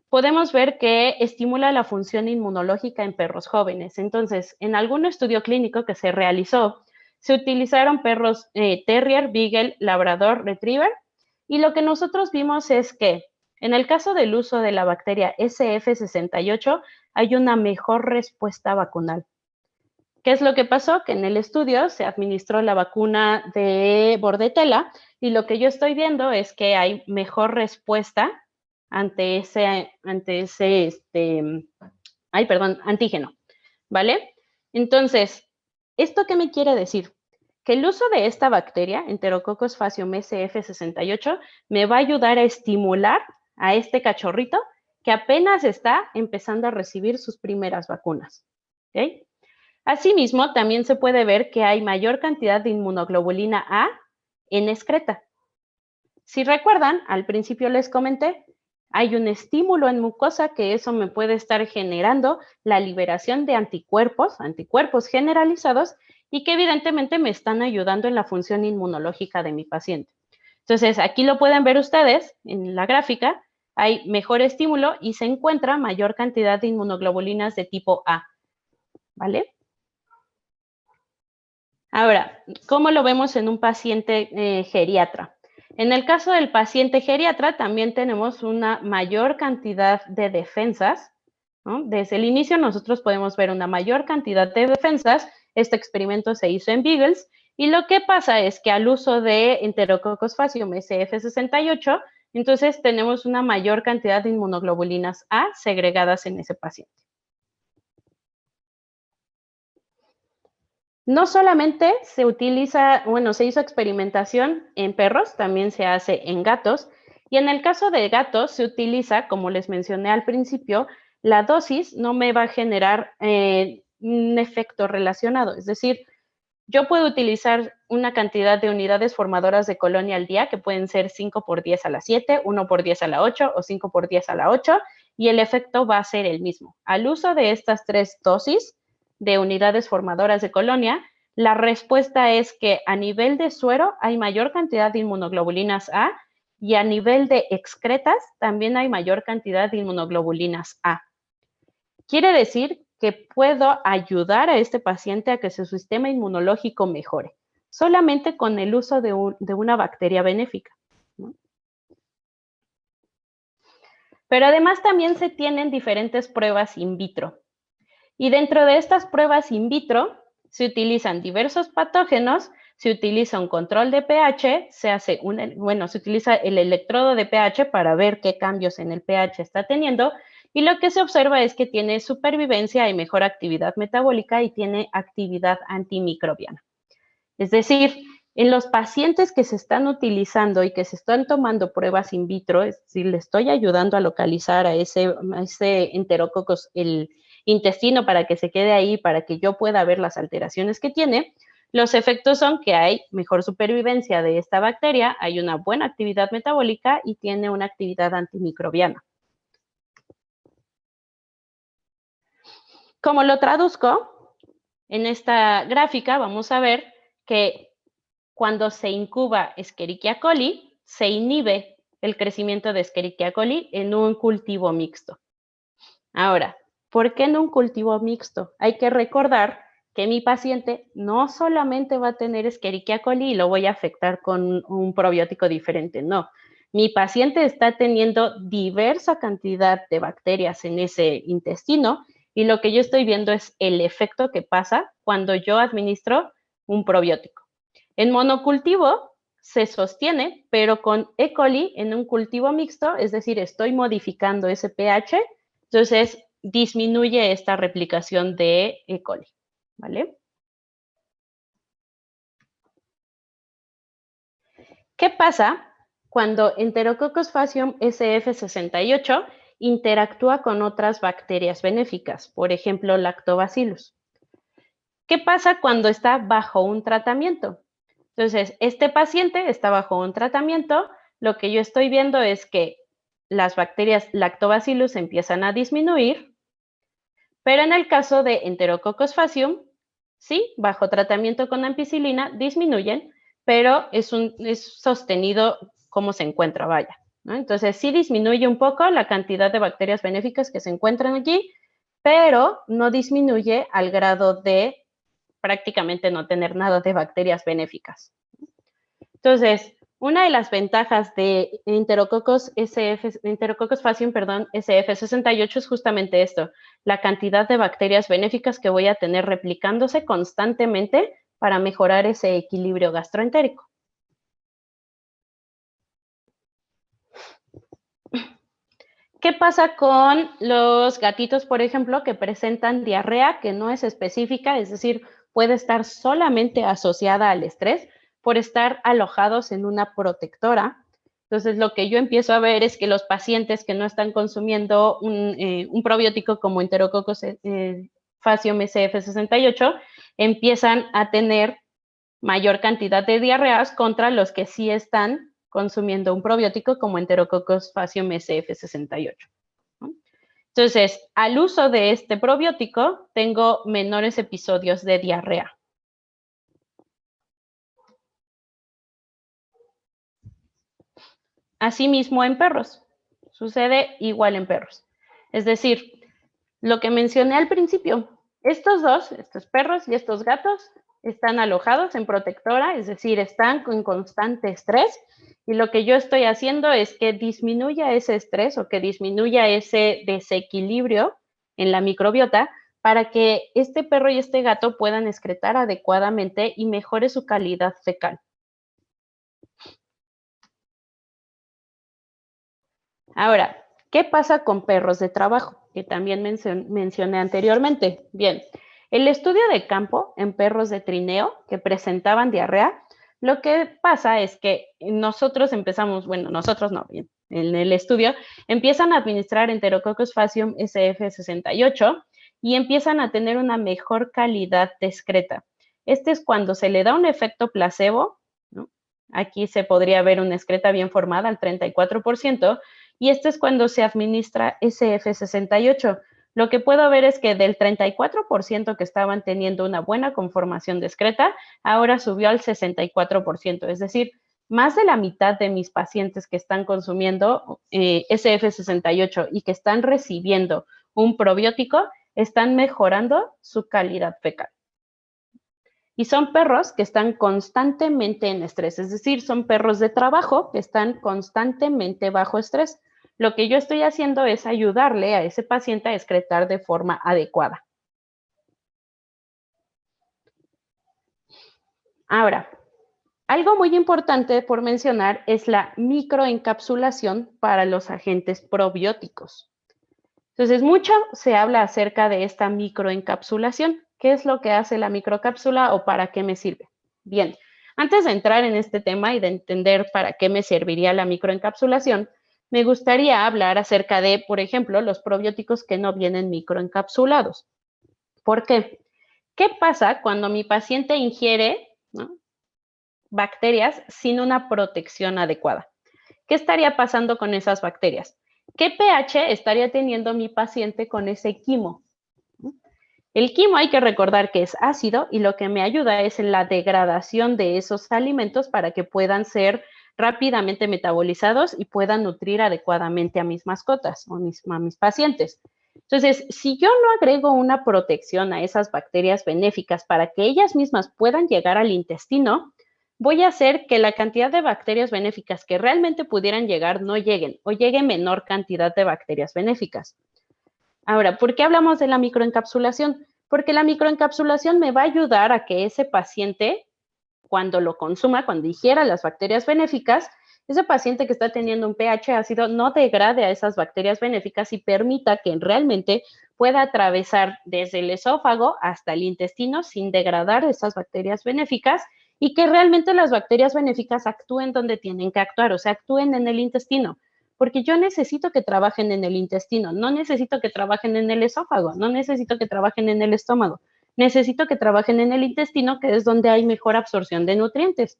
B: podemos ver que estimula la función inmunológica en perros jóvenes. Entonces, en algún estudio clínico que se realizó, se utilizaron perros Terrier, Beagle, Labrador, Retriever, y lo que nosotros vimos es que en el caso del uso de la bacteria SF68 hay una mejor respuesta vacunal. ¿Qué es lo que pasó? Que en el estudio se administró la vacuna de Bordetella y lo que yo estoy viendo es que hay mejor respuesta ante ese antígeno, ¿vale? Entonces, ¿esto qué me quiere decir? Que el uso de esta bacteria, Enterococcus faecium SF68, me va a ayudar a estimular a este cachorrito que apenas está empezando a recibir sus primeras vacunas. ¿Okay? Asimismo, también se puede ver que hay mayor cantidad de inmunoglobulina A en excreta. Si recuerdan, al principio les comenté, hay un estímulo en mucosa que eso me puede estar generando la liberación de anticuerpos generalizados y que evidentemente me están ayudando en la función inmunológica de mi paciente. Entonces, aquí lo pueden ver ustedes en la gráfica, hay mejor estímulo y se encuentra mayor cantidad de inmunoglobulinas de tipo A, ¿vale? Ahora, ¿cómo lo vemos en un paciente geriatra? En el caso del paciente geriatra también tenemos una mayor cantidad de defensas, ¿no? Desde el inicio nosotros podemos ver una mayor cantidad de defensas. Este experimento se hizo en Beagles y lo que pasa es que al uso de Enterococcus faecium SF68, entonces tenemos una mayor cantidad de inmunoglobulinas A segregadas en ese paciente. No solamente se utiliza, se hizo experimentación en perros, también se hace en gatos. Y en el caso de gatos se utiliza, como les mencioné al principio, la dosis no me va a generar un efecto relacionado. Es decir, yo puedo utilizar una cantidad de unidades formadoras de colonia al día, que pueden ser 5 por 10 a la 7, 1 por 10 a la 8 o 5 por 10 a la 8, y el efecto va a ser el mismo. Al uso de estas 3 dosis de unidades formadoras de colonia, la respuesta es que a nivel de suero hay mayor cantidad de inmunoglobulinas A y a nivel de excretas también hay mayor cantidad de inmunoglobulinas A. Quiere decir que puedo ayudar a este paciente a que su sistema inmunológico mejore, solamente con el uso de una bacteria benéfica, ¿no? Pero además también se tienen diferentes pruebas in vitro. Y dentro de estas pruebas in vitro se utilizan diversos patógenos, se utiliza un control de pH, se utiliza el electrodo de pH para ver qué cambios en el pH está teniendo, y lo que se observa es que tiene supervivencia y mejor actividad metabólica y tiene actividad antimicrobiana. Es decir, en los pacientes que se están utilizando y que se están tomando pruebas in vitro, es decir, le estoy ayudando a localizar a ese enterococos, el intestino, para que se quede ahí, para que yo pueda ver las alteraciones que tiene. Los efectos son que hay mejor supervivencia de esta bacteria, hay una buena actividad metabólica y tiene una actividad antimicrobiana. Como lo traduzco, en esta gráfica vamos a ver que cuando se incuba Escherichia coli, se inhibe el crecimiento de Escherichia coli en un cultivo mixto. Ahora, ¿por qué en un cultivo mixto? Hay que recordar que mi paciente no solamente va a tener Escherichia coli y lo voy a afectar con un probiótico diferente, no. Mi paciente está teniendo diversa cantidad de bacterias en ese intestino y lo que yo estoy viendo es el efecto que pasa cuando yo administro un probiótico. En monocultivo se sostiene, pero con E. coli en un cultivo mixto, es decir, estoy modificando ese pH, entonces disminuye esta replicación de E. coli, ¿vale? ¿Qué pasa cuando Enterococcus faecium SF68 interactúa con otras bacterias benéficas, por ejemplo, Lactobacillus? ¿Qué pasa cuando está bajo un tratamiento? Entonces, este paciente está bajo un tratamiento, lo que yo estoy viendo es que las bacterias Lactobacillus empiezan a disminuir, pero en el caso de Enterococcus faecium, sí, bajo tratamiento con ampicilina disminuyen, pero es sostenido cómo se encuentra, vaya, ¿no? Entonces, sí disminuye un poco la cantidad de bacterias benéficas que se encuentran allí, pero no disminuye al grado de prácticamente no tener nada de bacterias benéficas. Entonces, una de las ventajas de Enterococcus faecium, SF68 es justamente esto, la cantidad de bacterias benéficas que voy a tener replicándose constantemente para mejorar ese equilibrio gastroentérico. ¿Qué pasa con los gatitos, por ejemplo, que presentan diarrea que no es específica, es decir, puede estar solamente asociada al estrés por estar alojados en una protectora? Entonces, lo que yo empiezo a ver es que los pacientes que no están consumiendo un probiótico como Enterococcus faecium SF68 empiezan a tener mayor cantidad de diarreas contra los que sí están consumiendo un probiótico como Enterococcus faecium SF68. Entonces, al uso de este probiótico, tengo menores episodios de diarrea. Asimismo, en perros. Sucede igual en perros. Es decir, lo que mencioné al principio, estos perros y estos gatos, están alojados en protectora, es decir, están en constante estrés, y lo que yo estoy haciendo es que disminuya ese estrés o que disminuya ese desequilibrio en la microbiota para que este perro y este gato puedan excretar adecuadamente y mejore su calidad fecal. Ahora, ¿qué pasa con perros de trabajo? Que también mencioné anteriormente. Bien, el estudio de campo en perros de trineo que presentaban diarrea, lo que pasa es que nosotros empezamos, bueno, nosotros no, bien, en el estudio empiezan a administrar Enterococcus faecium SF68 y empiezan a tener una mejor calidad de excreta. Este es cuando se le da un efecto placebo, ¿no? Aquí se podría ver una excreta bien formada al 34%, y esto es cuando se administra SF68. Lo que puedo ver es que del 34% que estaban teniendo una buena conformación de excreta, ahora subió al 64%, es decir, más de la mitad de mis pacientes que están consumiendo SF68 y que están recibiendo un probiótico están mejorando su calidad fecal. Y son perros que están constantemente en estrés, es decir, son perros de trabajo que están constantemente bajo estrés. Lo que yo estoy haciendo es ayudarle a ese paciente a excretar de forma adecuada. Ahora, algo muy importante por mencionar es la microencapsulación para los agentes probióticos. Entonces, mucho se habla acerca de esta microencapsulación. ¿Qué es lo que hace la microcápsula o para qué me sirve? Bien, antes de entrar en este tema y de entender para qué me serviría la microencapsulación, me gustaría hablar acerca de, por ejemplo, los probióticos que no vienen microencapsulados. ¿Por qué? ¿Qué pasa cuando mi paciente ingiere, ¿no?, bacterias sin una protección adecuada? ¿Qué estaría pasando con esas bacterias? ¿Qué pH estaría teniendo mi paciente con ese quimo? El quimo hay que recordar que es ácido y lo que me ayuda es en la degradación de esos alimentos para que puedan ser rápidamente metabolizados y puedan nutrir adecuadamente a mis mascotas o a mis pacientes. Entonces, si yo no agrego una protección a esas bacterias benéficas para que ellas mismas puedan llegar al intestino, voy a hacer que la cantidad de bacterias benéficas que realmente pudieran llegar no lleguen o llegue menor cantidad de bacterias benéficas. Ahora, ¿por qué hablamos de la microencapsulación? Porque la microencapsulación me va a ayudar a que ese paciente, cuando lo consuma, cuando ingiera las bacterias benéficas, ese paciente que está teniendo un pH ácido no degrade a esas bacterias benéficas y permita que realmente pueda atravesar desde el esófago hasta el intestino sin degradar esas bacterias benéficas y que realmente las bacterias benéficas actúen donde tienen que actuar, o sea, actúen en el intestino. Porque yo necesito que trabajen en el intestino, no necesito que trabajen en el esófago, no necesito que trabajen en el estómago, necesito que trabajen en el intestino, que es donde hay mejor absorción de nutrientes.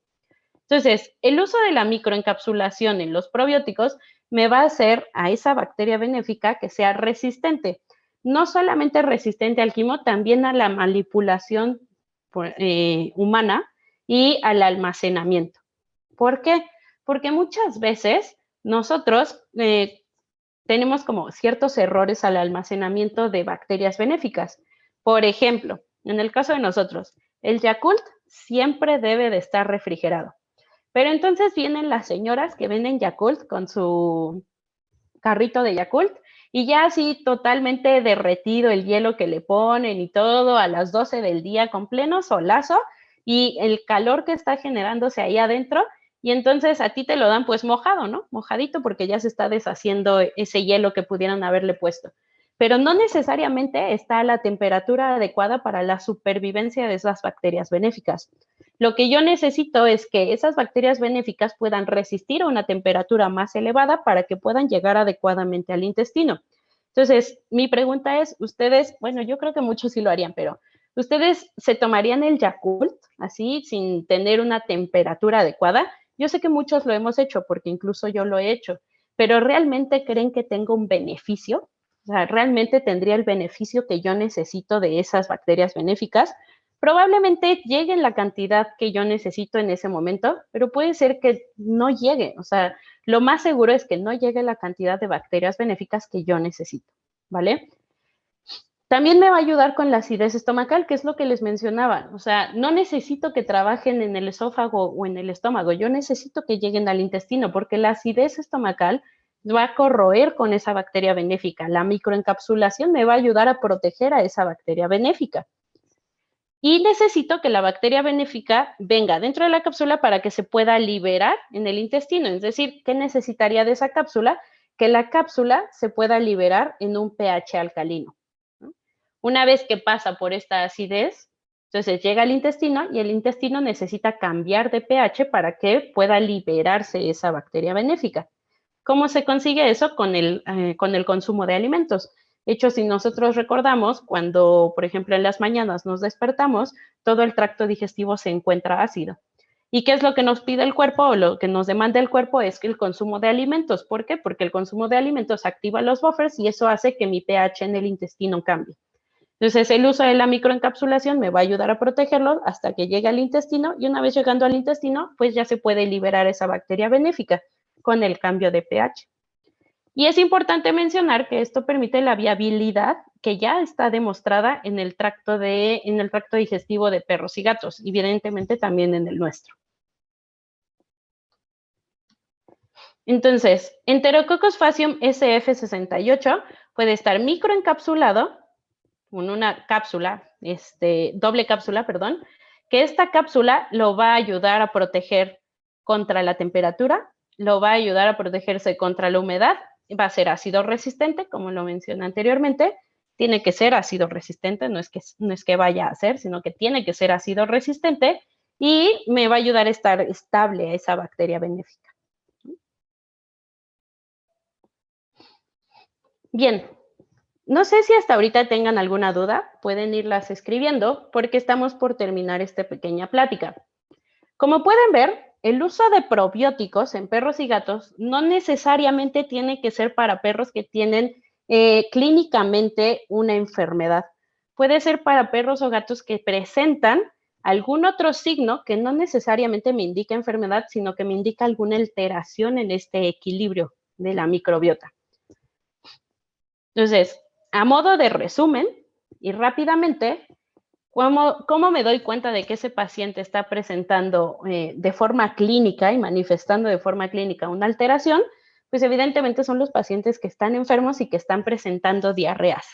B: Entonces, el uso de la microencapsulación en los probióticos me va a hacer a esa bacteria benéfica que sea resistente. No solamente resistente al quimo, también a la manipulación humana y al almacenamiento. ¿Por qué? Porque muchas veces nosotros tenemos como ciertos errores al almacenamiento de bacterias benéficas. Por ejemplo, en el caso de nosotros, el Yakult siempre debe de estar refrigerado. Pero entonces vienen las señoras que venden Yakult con su carrito de Yakult y ya así totalmente derretido el hielo que le ponen y todo a las 12 del día con pleno solazo y el calor que está generándose ahí adentro y entonces a ti te lo dan pues mojado, ¿no? Mojadito porque ya se está deshaciendo ese hielo que pudieran haberle puesto. Pero no necesariamente está a la temperatura adecuada para la supervivencia de esas bacterias benéficas. Lo que yo necesito es que esas bacterias benéficas puedan resistir a una temperatura más elevada para que puedan llegar adecuadamente al intestino. Entonces, mi pregunta es, ustedes, bueno, yo creo que muchos sí lo harían, pero ¿ustedes se tomarían el Yakult así, sin tener una temperatura adecuada? Yo sé que muchos lo hemos hecho, porque incluso yo lo he hecho, pero ¿realmente creen que tenga un beneficio? O sea, ¿realmente tendría el beneficio que yo necesito de esas bacterias benéficas? Probablemente llegue en la cantidad que yo necesito en ese momento, pero puede ser que no llegue. O sea, lo más seguro es que no llegue la cantidad de bacterias benéficas que yo necesito, ¿vale? También me va a ayudar con la acidez estomacal, que es lo que les mencionaba. O sea, no necesito que trabajen en el esófago o en el estómago, yo necesito que lleguen al intestino, porque la acidez estomacal va a corroer con esa bacteria benéfica. La microencapsulación me va a ayudar a proteger a esa bacteria benéfica. Y necesito que la bacteria benéfica venga dentro de la cápsula para que se pueda liberar en el intestino. Es decir, ¿qué necesitaría de esa cápsula? Que la cápsula se pueda liberar en un pH alcalino. Una vez que pasa por esta acidez, entonces llega al intestino y el intestino necesita cambiar de pH para que pueda liberarse esa bacteria benéfica. ¿Cómo se consigue eso? Con el consumo de alimentos. De hecho, si nosotros recordamos, cuando, por ejemplo, en las mañanas nos despertamos, todo el tracto digestivo se encuentra ácido. ¿Y qué es lo que nos pide el cuerpo o lo que nos demanda el cuerpo? Es que el consumo de alimentos. ¿Por qué? Porque el consumo de alimentos activa los buffers y eso hace que mi pH en el intestino cambie. Entonces, el uso de la microencapsulación me va a ayudar a protegerlo hasta que llegue al intestino y una vez llegando al intestino, pues ya se puede liberar esa bacteria benéfica con el cambio de pH. Y es importante mencionar que esto permite la viabilidad que ya está demostrada en el tracto digestivo de perros y gatos, y evidentemente también en el nuestro. Entonces, Enterococcus faecium SF68 puede estar microencapsulado con una cápsula, doble cápsula, perdón, que esta cápsula lo va a ayudar a proteger contra la temperatura, lo va a ayudar a protegerse contra la humedad, va a ser ácido resistente, como lo mencioné anteriormente, tiene que ser ácido resistente, no es que vaya a ser, sino que tiene que ser ácido resistente y me va a ayudar a estar estable a esa bacteria benéfica. Bien, no sé si hasta ahorita tengan alguna duda, pueden irlas escribiendo porque estamos por terminar esta pequeña plática. Como pueden ver, el uso de probióticos en perros y gatos no necesariamente tiene que ser para perros que tienen clínicamente una enfermedad. Puede ser para perros o gatos que presentan algún otro signo que no necesariamente me indica enfermedad, sino que me indica alguna alteración en este equilibrio de la microbiota. Entonces, a modo de resumen y rápidamente, ¿cómo me doy cuenta de que ese paciente está presentando de forma clínica y manifestando de forma clínica una alteración? Pues evidentemente son los pacientes que están enfermos y que están presentando diarreas.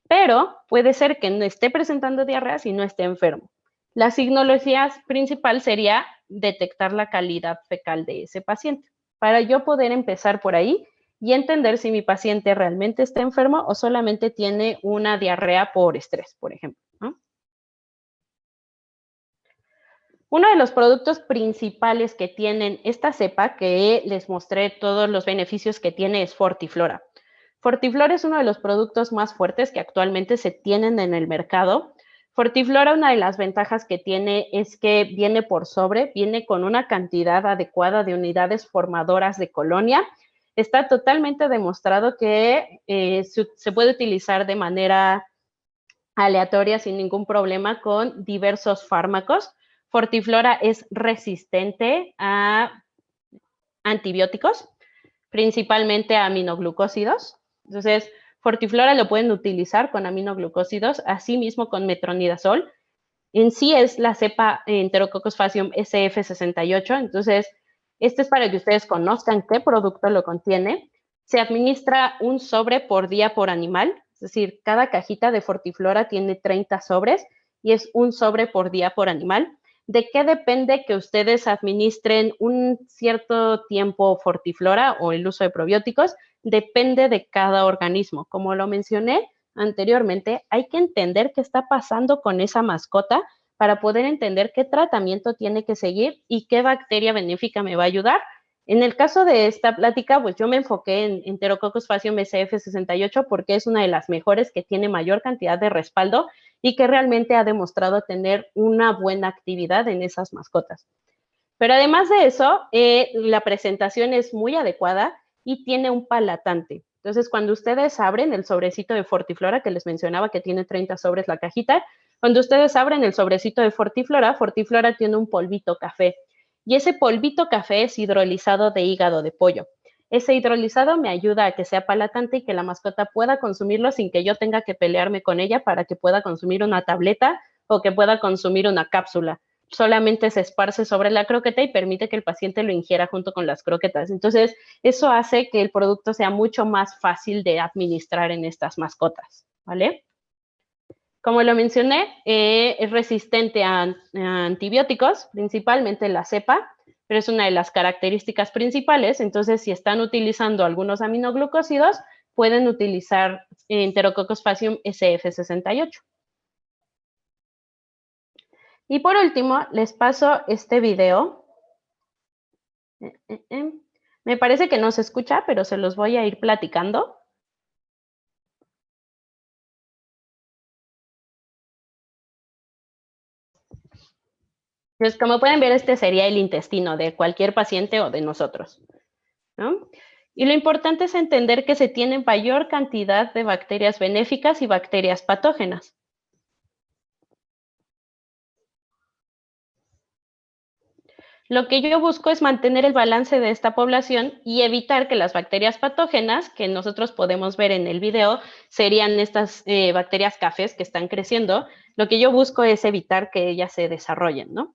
B: Pero puede ser que no esté presentando diarreas y no esté enfermo. La signología principal sería detectar la calidad fecal de ese paciente. Para yo poder empezar por ahí y entender si mi paciente realmente está enfermo o solamente tiene una diarrea por estrés, por ejemplo, ¿no? Uno de los productos principales que tienen esta cepa, que les mostré todos los beneficios que tiene, es Fortiflora. Fortiflora es uno de los productos más fuertes que actualmente se tienen en el mercado. Fortiflora, una de las ventajas que tiene es que viene por sobre, viene con una cantidad adecuada de unidades formadoras de colonia. Está totalmente demostrado que se puede utilizar de manera aleatoria sin ningún problema con diversos fármacos. Fortiflora es resistente a antibióticos, principalmente a aminoglucósidos. Entonces, Fortiflora lo pueden utilizar con aminoglucósidos, así mismo con metronidazol. En sí es la cepa Enterococcus faecium SF68, entonces este es para que ustedes conozcan qué producto lo contiene. Se administra un sobre por día por animal, es decir, cada cajita de Fortiflora tiene 30 sobres y es un sobre por día por animal. ¿De qué depende que ustedes administren un cierto tiempo Fortiflora o el uso de probióticos? Depende de cada organismo. Como lo mencioné anteriormente, hay que entender qué está pasando con esa mascota para poder entender qué tratamiento tiene que seguir y qué bacteria benéfica me va a ayudar. En el caso de esta plática, pues yo me enfoqué en Enterococcus faecium SF68 porque es una de las mejores que tiene mayor cantidad de respaldo y que realmente ha demostrado tener una buena actividad en esas mascotas. Pero además de eso, la presentación es muy adecuada y tiene un palatante. Entonces, cuando ustedes abren el sobrecito de Fortiflora, que les mencionaba que tiene 30 sobres la cajita, cuando ustedes abren el sobrecito de Fortiflora, Fortiflora tiene un polvito café. Y ese polvito café es hidrolizado de hígado de pollo. Ese hidrolizado me ayuda a que sea palatante y que la mascota pueda consumirlo sin que yo tenga que pelearme con ella para que pueda consumir una tableta o que pueda consumir una cápsula. Solamente se esparce sobre la croqueta y permite que el paciente lo ingiera junto con las croquetas. Entonces, eso hace que el producto sea mucho más fácil de administrar en estas mascotas, ¿vale? Como lo mencioné, es resistente a antibióticos, principalmente la cepa, pero es una de las características principales. Entonces, si están utilizando algunos aminoglucósidos, pueden utilizar Enterococcus faecium SF68. Y por último, les paso este video. Me parece que no se escucha, pero se los voy a ir platicando. Entonces, como pueden ver, este sería el intestino de cualquier paciente o de nosotros, ¿no? Y lo importante es entender que se tiene mayor cantidad de bacterias benéficas y bacterias patógenas. Lo que yo busco es mantener el balance de esta población y evitar que las bacterias patógenas, que nosotros podemos ver en el video, serían estas bacterias cafés que están creciendo. Lo que yo busco es evitar que ellas se desarrollen, ¿no?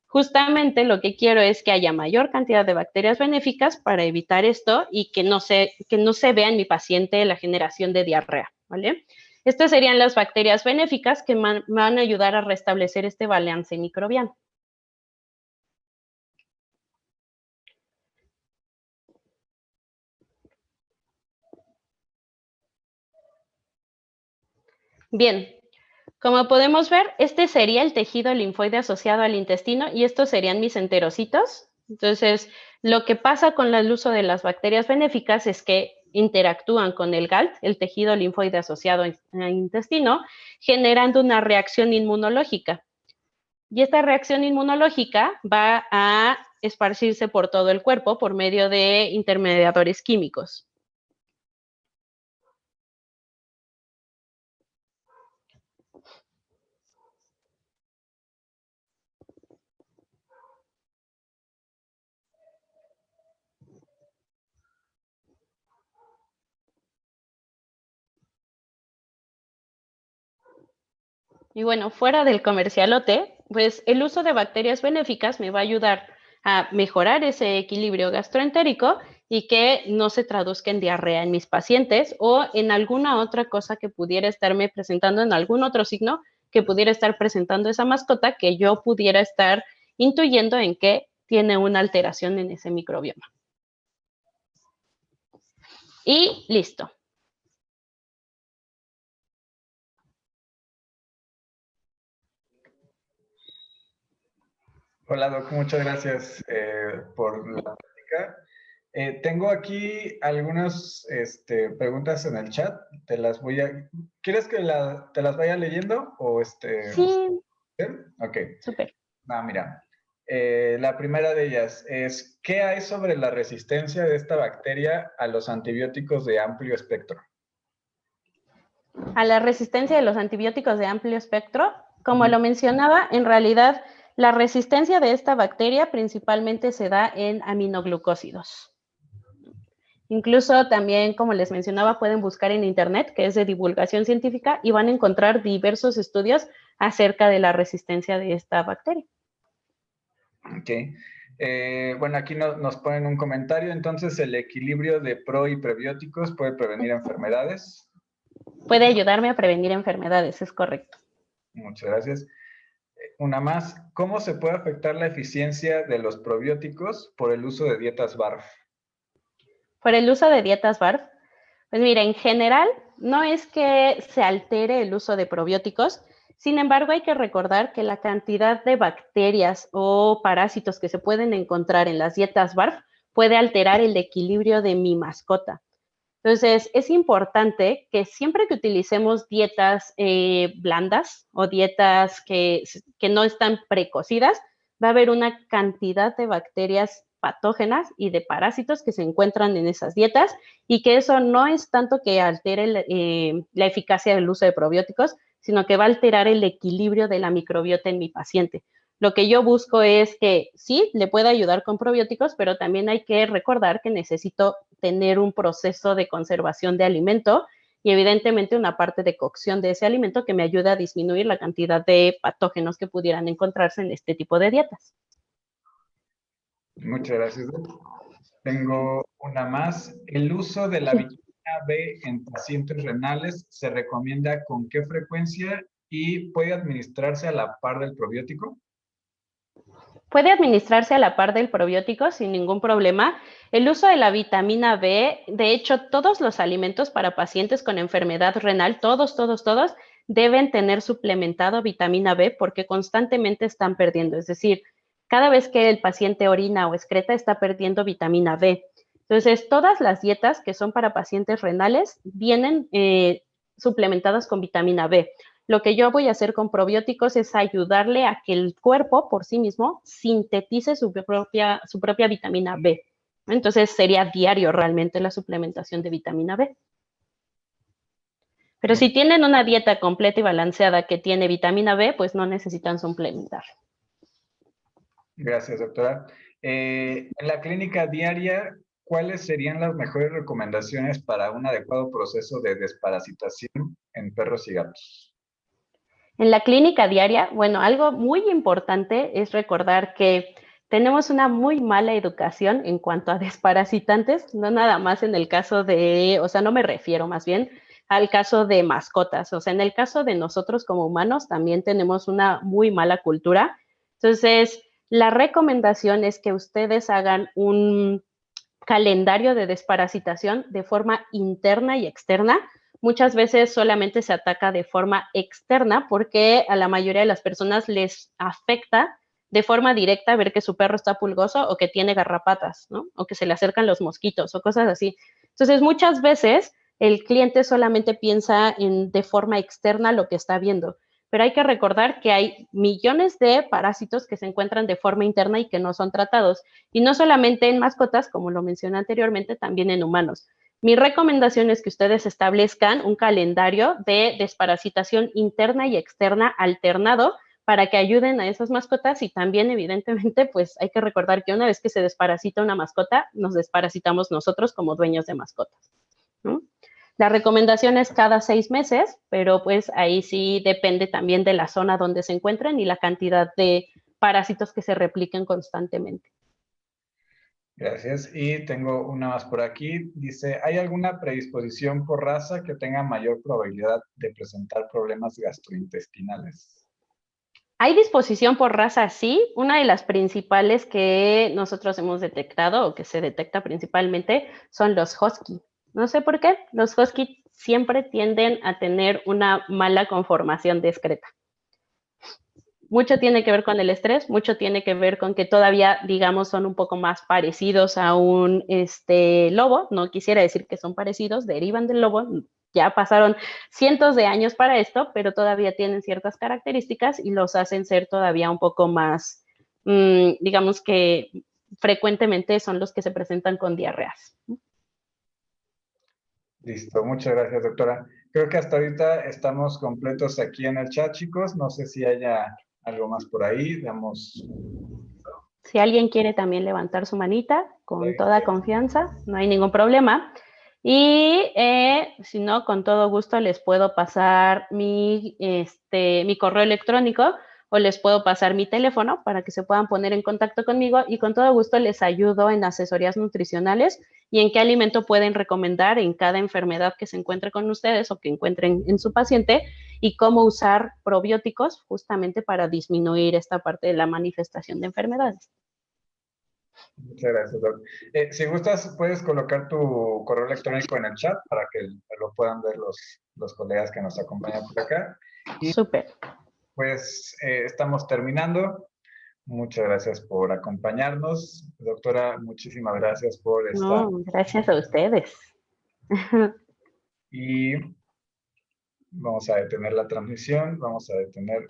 B: Justamente lo que quiero es que haya mayor cantidad de bacterias benéficas para evitar esto y que no se vea en mi paciente la generación de diarrea, ¿vale? Estas serían las bacterias benéficas que van a ayudar a restablecer este balance microbiano. Bien, como podemos ver, este sería el tejido linfoide asociado al intestino y estos serían mis enterocitos. Entonces, lo que pasa con el uso de las bacterias benéficas es que interactúan con el GALT, el tejido linfoide asociado al intestino, generando una reacción inmunológica. Y esta reacción inmunológica va a esparcirse por todo el cuerpo por medio de intermediadores químicos. Y bueno, fuera del comercialote, pues el uso de bacterias benéficas me va a ayudar a mejorar ese equilibrio gastroentérico y que no se traduzca en diarrea en mis pacientes o en alguna otra cosa que pudiera estarme presentando, en algún otro signo que pudiera estar presentando esa mascota que yo pudiera estar intuyendo en que tiene una alteración en ese microbioma. Y listo.
A: Hola, Doc, muchas gracias por la plática. Tengo aquí algunas preguntas en el chat. ¿Quieres que te las vaya leyendo?
B: Sí,
A: ¿Sí? Ok.
B: súper.
A: Mira. La primera de ellas es, ¿qué hay sobre la resistencia de esta bacteria a los antibióticos de amplio espectro?
B: A la resistencia de los antibióticos de amplio espectro, como lo mencionaba, en realidad la resistencia de esta bacteria principalmente se da en aminoglucósidos. Incluso también, como les mencionaba, pueden buscar en internet, que es de divulgación científica, y van a encontrar diversos estudios acerca de la resistencia de esta bacteria.
A: Ok. Bueno, aquí nos ponen un comentario. Entonces, ¿el equilibrio de pro y prebióticos puede prevenir enfermedades?
B: Puede ayudarme a prevenir enfermedades, es correcto.
A: Muchas gracias. Una más. ¿Cómo se puede afectar la eficiencia de los probióticos por el uso de dietas BARF?
B: Por el uso de dietas BARF, pues mira, en general no es que se altere el uso de probióticos, sin embargo hay que recordar que la cantidad de bacterias o parásitos que se pueden encontrar en las dietas BARF puede alterar el equilibrio de mi mascota. Entonces, es importante que siempre que utilicemos dietas blandas o dietas que no están precocidas, va a haber una cantidad de bacterias patógenas y de parásitos que se encuentran en esas dietas y que eso no es tanto que altere la eficacia del uso de probióticos, sino que va a alterar el equilibrio de la microbiota en mi paciente. Lo que yo busco es que sí, le pueda ayudar con probióticos, pero también hay que recordar que necesito tener un proceso de conservación de alimento y evidentemente una parte de cocción de ese alimento que me ayuda a disminuir la cantidad de patógenos que pudieran encontrarse en este tipo de dietas.
A: Muchas gracias, Doc. Tengo una más. ¿El uso de la vitamina B en pacientes renales se recomienda con qué frecuencia y puede administrarse a la par del probiótico?
B: Puede administrarse a la par del probiótico sin ningún problema. El uso de la vitamina B, de hecho, todos los alimentos para pacientes con enfermedad renal, todos, deben tener suplementado vitamina B porque constantemente están perdiendo. Es decir, cada vez que el paciente orina o excreta, está perdiendo vitamina B. Entonces, todas las dietas que son para pacientes renales vienen suplementadas con vitamina B. Lo que yo voy a hacer con probióticos es ayudarle a que el cuerpo por sí mismo sintetice su propia vitamina B. Entonces sería diario realmente la suplementación de vitamina B. Pero si tienen una dieta completa y balanceada que tiene vitamina B, pues no necesitan suplementar.
A: Gracias, doctora. En la clínica diaria, ¿cuáles serían las mejores recomendaciones para un adecuado proceso de desparasitación en perros y gatos?
B: En la clínica diaria, bueno, algo muy importante es recordar que tenemos una muy mala educación en cuanto a desparasitantes, no nada más en el caso de, o sea, no me refiero más bien al caso de mascotas, o sea, en el caso de nosotros como humanos también tenemos una muy mala cultura. Entonces, la recomendación es que ustedes hagan un calendario de desparasitación de forma interna y externa. Muchas veces solamente se ataca de forma externa porque a la mayoría de las personas les afecta de forma directa ver que su perro está pulgoso o que tiene garrapatas, ¿no? O que se le acercan los mosquitos o cosas así. Entonces, muchas veces el cliente solamente piensa de forma externa lo que está viendo, pero hay que recordar que hay millones de parásitos que se encuentran de forma interna y que no son tratados. Y no solamente en mascotas, como lo mencioné anteriormente, también en humanos. Mi recomendación es que ustedes establezcan un calendario de desparasitación interna y externa alternado para que ayuden a esas mascotas y también, evidentemente, pues hay que recordar que una vez que se desparasita una mascota, nos desparasitamos nosotros como dueños de mascotas, ¿no? La recomendación es cada 6 meses, pero pues ahí sí depende también de la zona donde se encuentren y la cantidad de parásitos que se repliquen constantemente.
A: Gracias. Y tengo una más por aquí. Dice, ¿hay alguna predisposición por raza que tenga mayor probabilidad de presentar problemas gastrointestinales?
B: Hay disposición por raza, sí. Una de las principales que nosotros hemos detectado o que se detecta principalmente son los husky. No sé por qué, los husky siempre tienden a tener una mala conformación discreta. Mucho tiene que ver con el estrés, mucho tiene que ver con que todavía, digamos, son un poco más parecidos a un lobo. No quisiera decir que son parecidos, derivan del lobo. Ya pasaron cientos de años para esto, pero todavía tienen ciertas características y los hacen ser todavía un poco más, digamos que frecuentemente son los que se presentan con diarreas.
A: Listo, muchas gracias, doctora. Creo que hasta ahorita estamos completos aquí en el chat, chicos. No sé si haya algo más por ahí. Damos.
B: Si alguien quiere también levantar su manita, con toda confianza, no hay ningún problema. Y si no, con todo gusto les puedo pasar mi correo electrónico o les puedo pasar mi teléfono para que se puedan poner en contacto conmigo y con todo gusto les ayudo en asesorías nutricionales y en qué alimento pueden recomendar en cada enfermedad que se encuentre con ustedes o que encuentren en su paciente y cómo usar probióticos justamente para disminuir esta parte de la manifestación de enfermedades.
A: Muchas gracias, doc. Si gustas, puedes colocar tu correo electrónico en el chat para que lo puedan ver los colegas que nos acompañan por acá. Y
B: Súper.
A: pues estamos terminando. Muchas gracias por acompañarnos. Doctora, muchísimas gracias por esta.
B: No, gracias a ustedes.
A: Y vamos a detener la transmisión. Vamos a detener